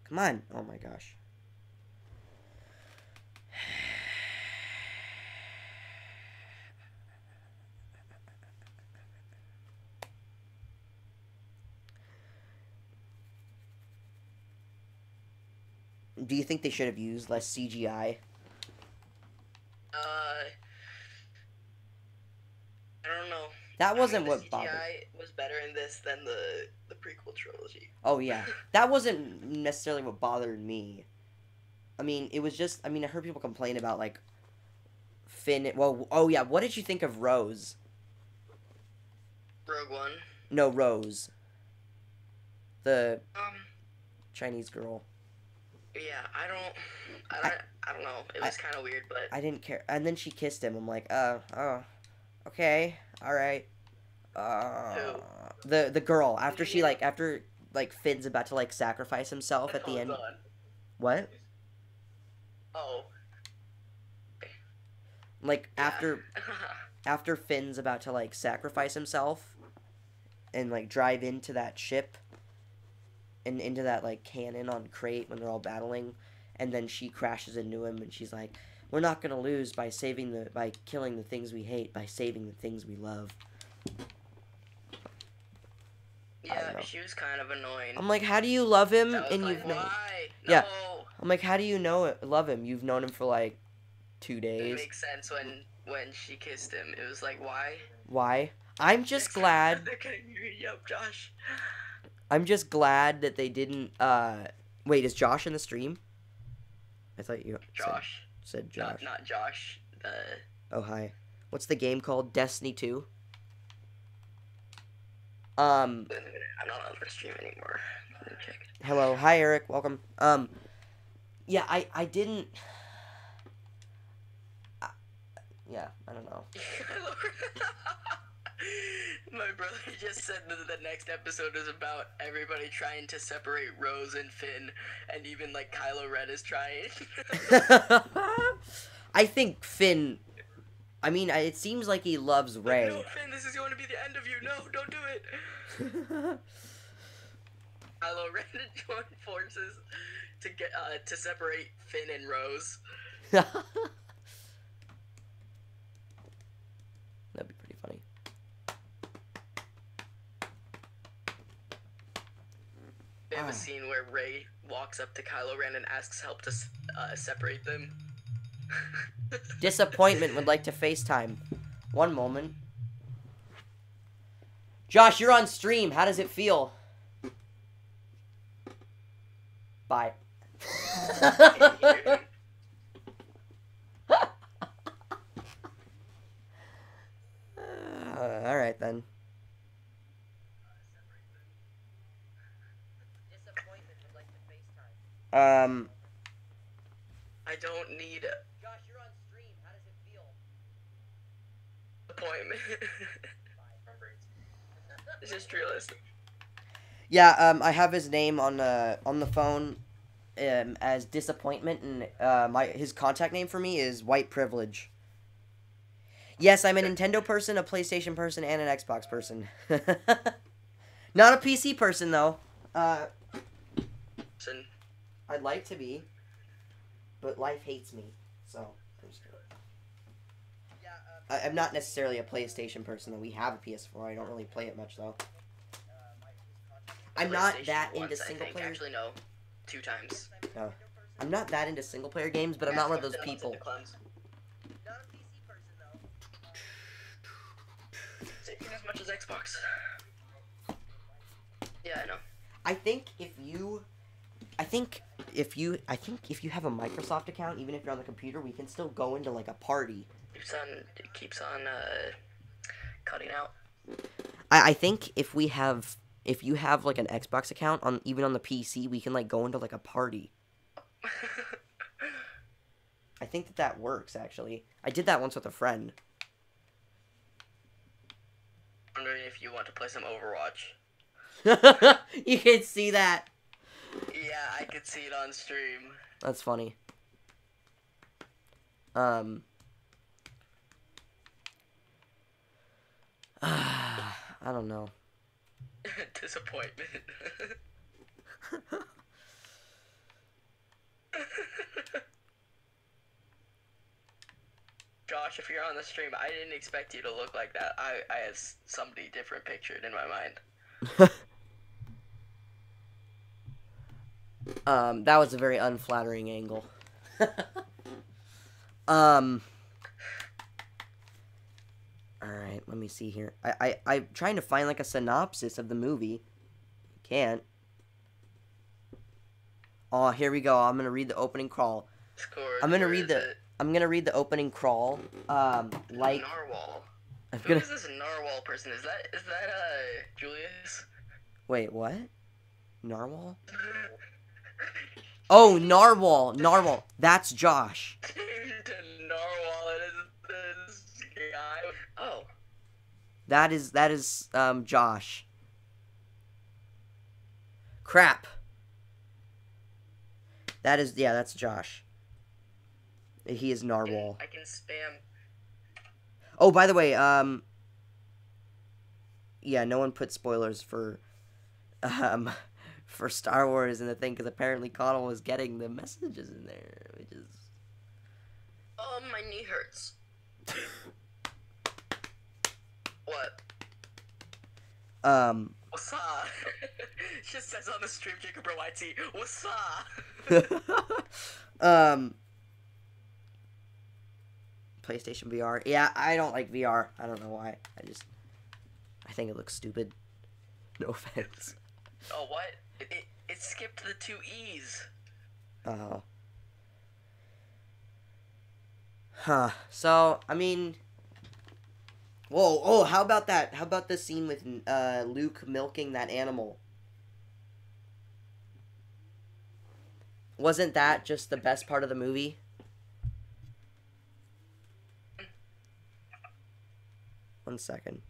A: Come on. Oh my gosh. Do you think they should have used less CGI?
B: I don't know.
A: That wasn't
B: the
A: what
B: CGI
A: bothered.
B: was better in this than the prequel trilogy.
A: Oh yeah, that wasn't necessarily what bothered me. I mean, it was just. I mean, I heard people complain about like Finn. Well, oh yeah. What did you think of Rose?
B: Rogue One.
A: No, Rose. The Chinese girl.
B: Yeah, I don't know. It was kind of weird, but
A: I didn't care. And then she kissed him. I'm like, oh, okay, all right. The girl after she like after like Finn's about to like sacrifice himself at the end.
B: On.
A: What?
B: Oh.
A: Like
B: Yeah.
A: after Finn's about to like sacrifice himself and like drive into that ship and into that like cannon on Crate when they're all battling, and then she crashes into him and she's like, we're not gonna lose by killing the things we hate, by saving the things we love.
B: Yeah, she was kind of annoying.
A: I'm like, how do you love him and
B: like,
A: you've known?
B: why?
A: Yeah.
B: No.
A: I'm like, how do you love him? You've known him for like 2
B: It
A: days.
B: makes sense when she kissed him. It was like, why?
A: Why? I'm just glad.
B: They're getting me up, Josh.
A: I'm just glad that they didn't. Wait, is Josh in the stream? I thought you
B: Josh.
A: said Josh.
B: Not Josh.
A: Oh hi. What's the game called? Destiny 2.
B: I'm not on the stream anymore. Let me check.
A: Hello, hi Eric, welcome. Yeah, I didn't. Yeah, I don't know.
B: My brother just said that the next episode is about everybody trying to separate Rose and Finn, and even like Kylo Ren is trying.
A: I think Finn. I mean, it seems like he loves Rey.
B: No, Finn, this is going to be the end of you. No, don't do it. Kylo Ren to join forces to get to separate Finn and Rose.
A: That'd be pretty funny.
B: They have a scene where Rey walks up to Kylo Ren and asks help to separate them.
A: Disappointment would like to FaceTime. One moment. Josh, you're on stream. How does it feel? Bye. Alright then.
B: I don't need
A: Josh, you're on stream. How does it feel?
B: appointment. It's just realistic.
A: Yeah, I have his name on the phone as Disappointment, and his contact name for me is White Privilege. Yes, I'm a Nintendo person, a PlayStation person, and an Xbox person. Not a PC person, though. I'd like to be, but life hates me, so I'm just kidding. I'm not necessarily a PlayStation person, though. We have a PS4. I don't really play it much, though. I'm not that into single player.
B: Actually, no. 2 times.
A: No. I'm not that into single player games, but I'm not one of those people.
B: Even as much as Xbox. Yeah, I know.
A: I think if you have a Microsoft account, even if you're on the computer, we can still go into like a party.
B: It keeps on cutting out.
A: I think if you have like an Xbox account even on the PC, we can like go into like a party. I think that works actually. I did that once with a friend.
B: I'm wondering if you want to play some Overwatch.
A: You can see that.
B: Yeah, I could see it on stream.
A: That's funny. I don't know.
B: Disappointment. Josh, if you're on the stream, I didn't expect you to look like that. I had somebody different pictured in my mind.
A: That was a very unflattering angle. Alright, let me see here. I'm trying to find like a synopsis of the movie. Can't. Oh, here we go. I'm gonna read the opening crawl. I'm gonna read the opening crawl. Like
B: Narwhal.
A: Who
B: is this Narwhal person? Is that Julius?
A: Wait, what? Narwhal? Oh, Narwhal. That's Josh.
B: Narwhal, it is this guy. Oh.
A: That is Josh. Crap. That's Josh. He is Narwhal.
B: I can spam.
A: Oh, by the way, yeah, no one put spoilers for Star Wars in the thing, because apparently Connell was getting the messages in there, which is...
B: Oh, my knee hurts. What? What's up? Just says on the stream, JacoBro YT. What's up?
A: PlayStation VR. Yeah, I don't like VR. I don't know why. I think it looks stupid. No offense.
B: Oh, what? It skipped the 2 E's.
A: Oh. Huh. So, I mean... Whoa, oh, how about that? How about the scene with Luke milking that animal? Wasn't that just the best part of the movie? One second.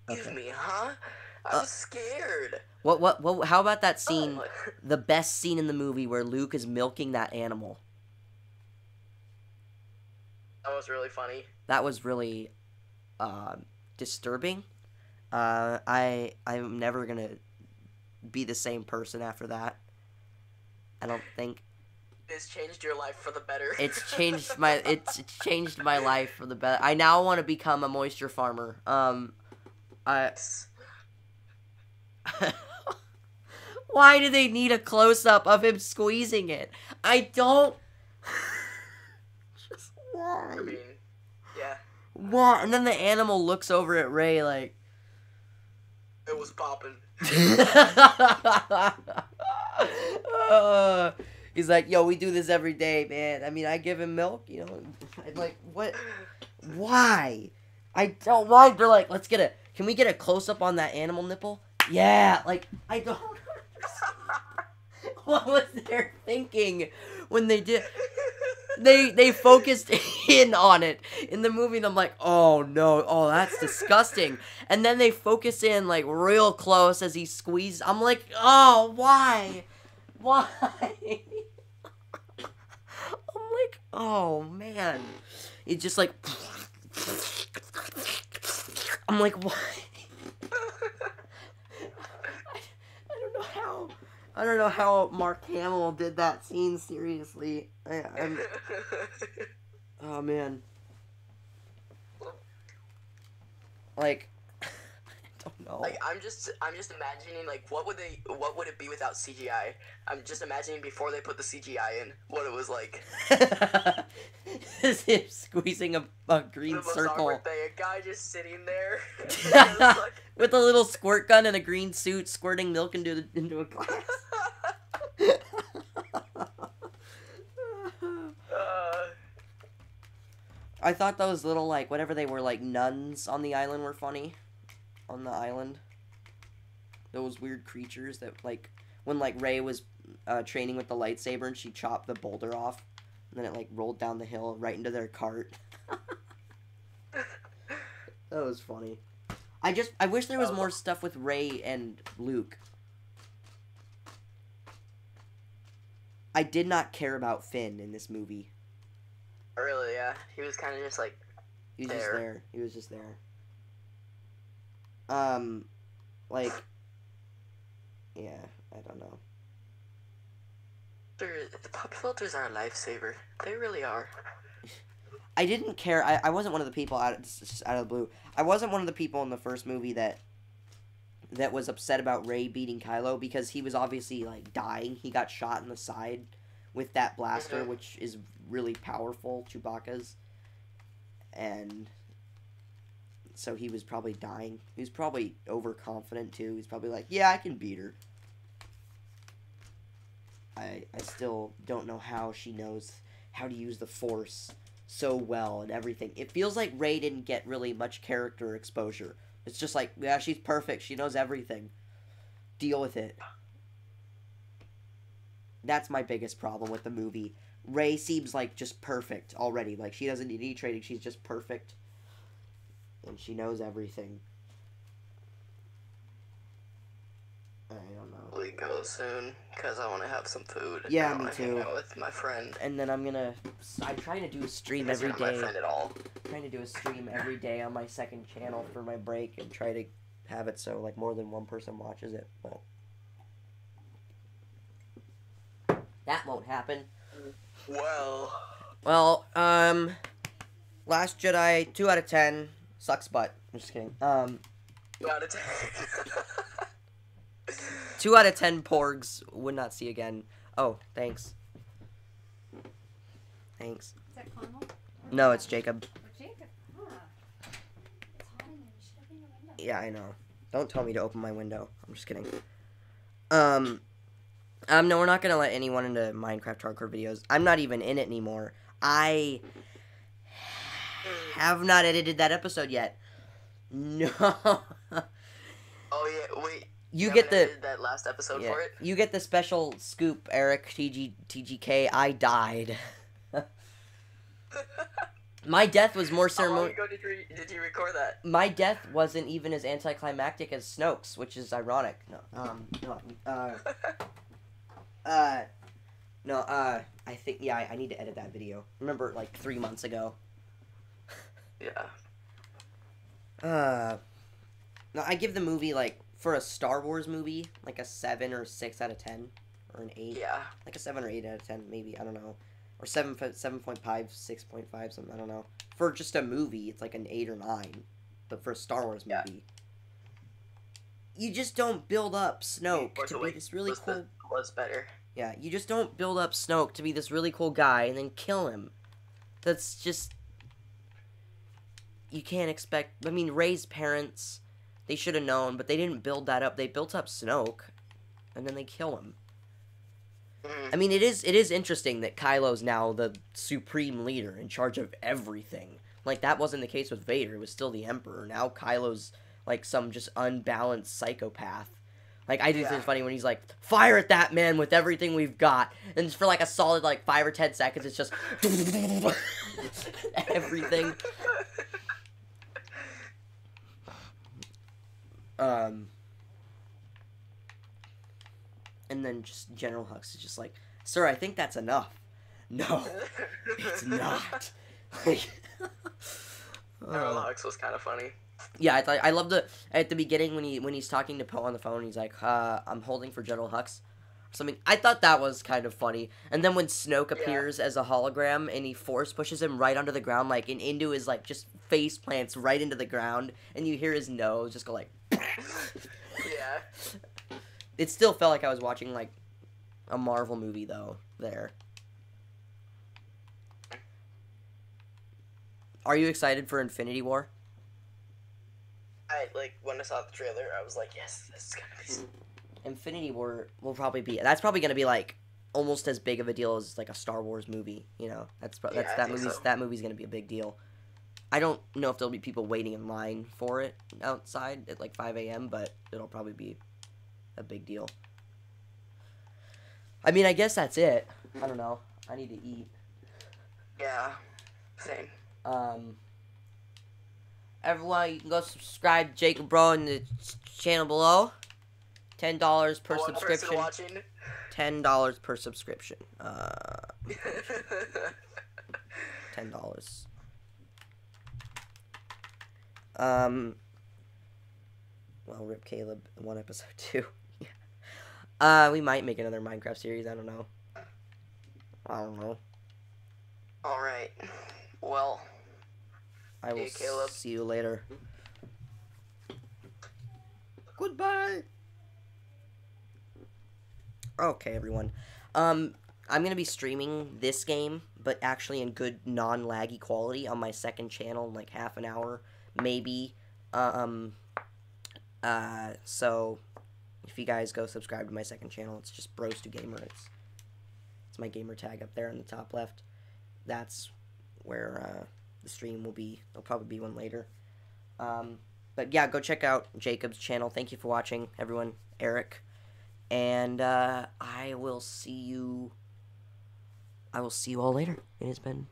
B: Excuse me, huh? I was scared.
A: What, how about that scene, the best scene in the movie where Luke is milking that animal?
B: That was really funny.
A: That was really, disturbing. I'm never gonna be the same person after that. I don't think.
B: It's changed your life for the better.
A: It's changed my life for the better. I now want to become a moisture farmer. Why do they need a close-up of him squeezing it? I don't... Just why?
B: I mean, yeah.
A: Why? And then the animal looks over at Ray like...
B: It was popping.
A: He's like, yo, we do this every day, man. I mean, I give him milk, you know. I'm like, what? Why? I don't want. They're like, can we get a close-up on that animal nipple? Yeah, like, I don't what was their thinking when they did? They focused in on it in the movie, and I'm like, oh no, oh that's disgusting. And then they focus in like real close as he squeezes. I'm like, oh why? like, oh man, it's just like, I'm like, what? I don't know how Mark Hamill did that scene. Seriously, oh man, like, I don't know.
B: Like I'm just imagining like what would it be without CGI? I'm just imagining before they put the CGI in what it was like.
A: Is him squeezing a green
B: The most
A: circle
B: awkward thing, a guy just sitting there just, like...
A: with a little squirt gun and a green suit, squirting milk into a glass. I thought those little, like, whatever they were, like, nuns on the island were funny. On the island. Those weird creatures that, like, when, like, Rey was training with the lightsaber and she chopped the boulder off. And then it, like, rolled down the hill right into their cart. That was funny. I wish there was more stuff with Rey and Luke. I did not care about Finn in this movie.
B: Really, yeah. He was kind of just like
A: He was just there. He was just there. Like, yeah, I don't know.
B: The pop filters are a lifesaver. They really are.
A: I didn't care. I wasn't one of the people out of the blue. I wasn't one of the people in the first movie that was upset about Rey beating Kylo because he was obviously like dying. He got shot in the side with that blaster, which is really powerful, Chewbacca's, and so he was probably dying. He was probably overconfident too. He's probably like, yeah, I can beat her. I still don't know how she knows how to use the Force so well and everything. It feels like Rey didn't get really much character exposure. It's just like, yeah, she's perfect. She knows everything. Deal with it. That's my biggest problem with the movie. Rey seems like just perfect already. Like, she doesn't need any training. She's just perfect. And she knows everything. I don't know.
B: We go soon, because I want to have some food.
A: Yeah,
B: I
A: me
B: wanna
A: too.
B: hang out with my friend.
A: And then I'm trying to do a stream
B: He's
A: every
B: not my
A: day.
B: friend at all.
A: I'm trying to do a stream every day on my second channel for my break and try to have it so, like, more than one person watches it. But that won't happen.
B: Well,
A: Last Jedi, 2 out of 10. Sucks butt. I'm just kidding.
B: 2 out of 10.
A: 2 out of 10 porgs. Would not see again. Oh, thanks. Thanks.
D: Is that Connell?
A: No, it's Jacob.
D: Oh, Jacob. Ah. It's hot in here. You should open your window.
A: Yeah, I know. Don't tell me to open my window. I'm just kidding. No, we're not gonna let anyone into Minecraft hardcore videos. I'm not even in it anymore. I have not edited that episode yet. No.
B: Oh yeah, wait.
A: You get the
B: edited that last episode for it.
A: You get the special scoop, Eric TGK. I died. My death was more
B: How long
A: ceremonial.
B: ago did you record that?
A: My death wasn't even as anticlimactic as Snoke's, which is ironic. I think, yeah, I need to edit that video. Remember, like, 3 months ago.
B: Yeah.
A: No, I give the movie, like, for a Star Wars movie, like a 7 or 6 out of 10. Or an 8.
B: Yeah.
A: Like a 7 or 8 out of 10, maybe, I don't know. Or 7.5, 6.5, something, I don't know. For just a movie, it's like an 8 or 9. But for a Star Wars movie, you just don't build up Snoke to be this really cool...
B: Was better.
A: Yeah, you just don't build up Snoke to be this really cool guy and then kill him. That's just... You can't expect... I mean, Rey's parents, they should have known, but they didn't build that up. They built up Snoke, and then they kill him. I mean, it is interesting that Kylo's now the supreme leader in charge of everything. Like, that wasn't the case with Vader. It was still the Emperor. Now Kylo's, like, some just unbalanced psychopath. Like, I think it's funny when he's like, fire at that man with everything we've got. And just for, like, a solid, like, 5 or 10 seconds, it's just... everything. And then just General Hux is just like, sir, I think that's enough. No, it's not. Like,
B: General Hux was kind of funny.
A: yeah, I loved the at the beginning when he's talking to Poe on the phone. He's like, "I'm holding for General Hux." Something I thought that was kind of funny, and then when Snoke appears as a hologram and he force pushes him right onto the ground, like and into his like just face plants right into the ground, and you hear his nose just go like.
B: Yeah.
A: It still felt like I was watching like a Marvel movie though. There. Are you excited for Infinity War?
B: I like when I saw the trailer, I was like, yes, this is gonna be.
A: Infinity War will probably be. That's probably gonna be like almost as big of a deal as like a Star Wars movie. You know, that movie's gonna be a big deal. I don't know if there'll be people waiting in line for it outside at like 5 a.m., but it'll probably be a big deal. I mean, I guess that's it. I don't know. I need to eat.
B: Yeah. Same.
A: Everyone, you can go subscribe to JacoBro in the channel below. $10 per subscription.
B: Watching.
A: $10 per subscription. $10. Well, rip Caleb, one episode 2. We might make another Minecraft series. I don't know.
B: All right. Well.
A: I will
B: Hey, Caleb.
A: see you later. Goodbye. Okay, everyone. I'm gonna be streaming this game, but actually in good non-laggy quality on my second channel in like half an hour, maybe. So if you guys go subscribe to my second channel, it's just Bros2Gamer. It's my gamer tag up there in the top left. That's where the stream will be. There'll probably be one later. But yeah, go check out Jacob's channel. Thank you for watching, everyone. Eric. And I will see you all later. It has been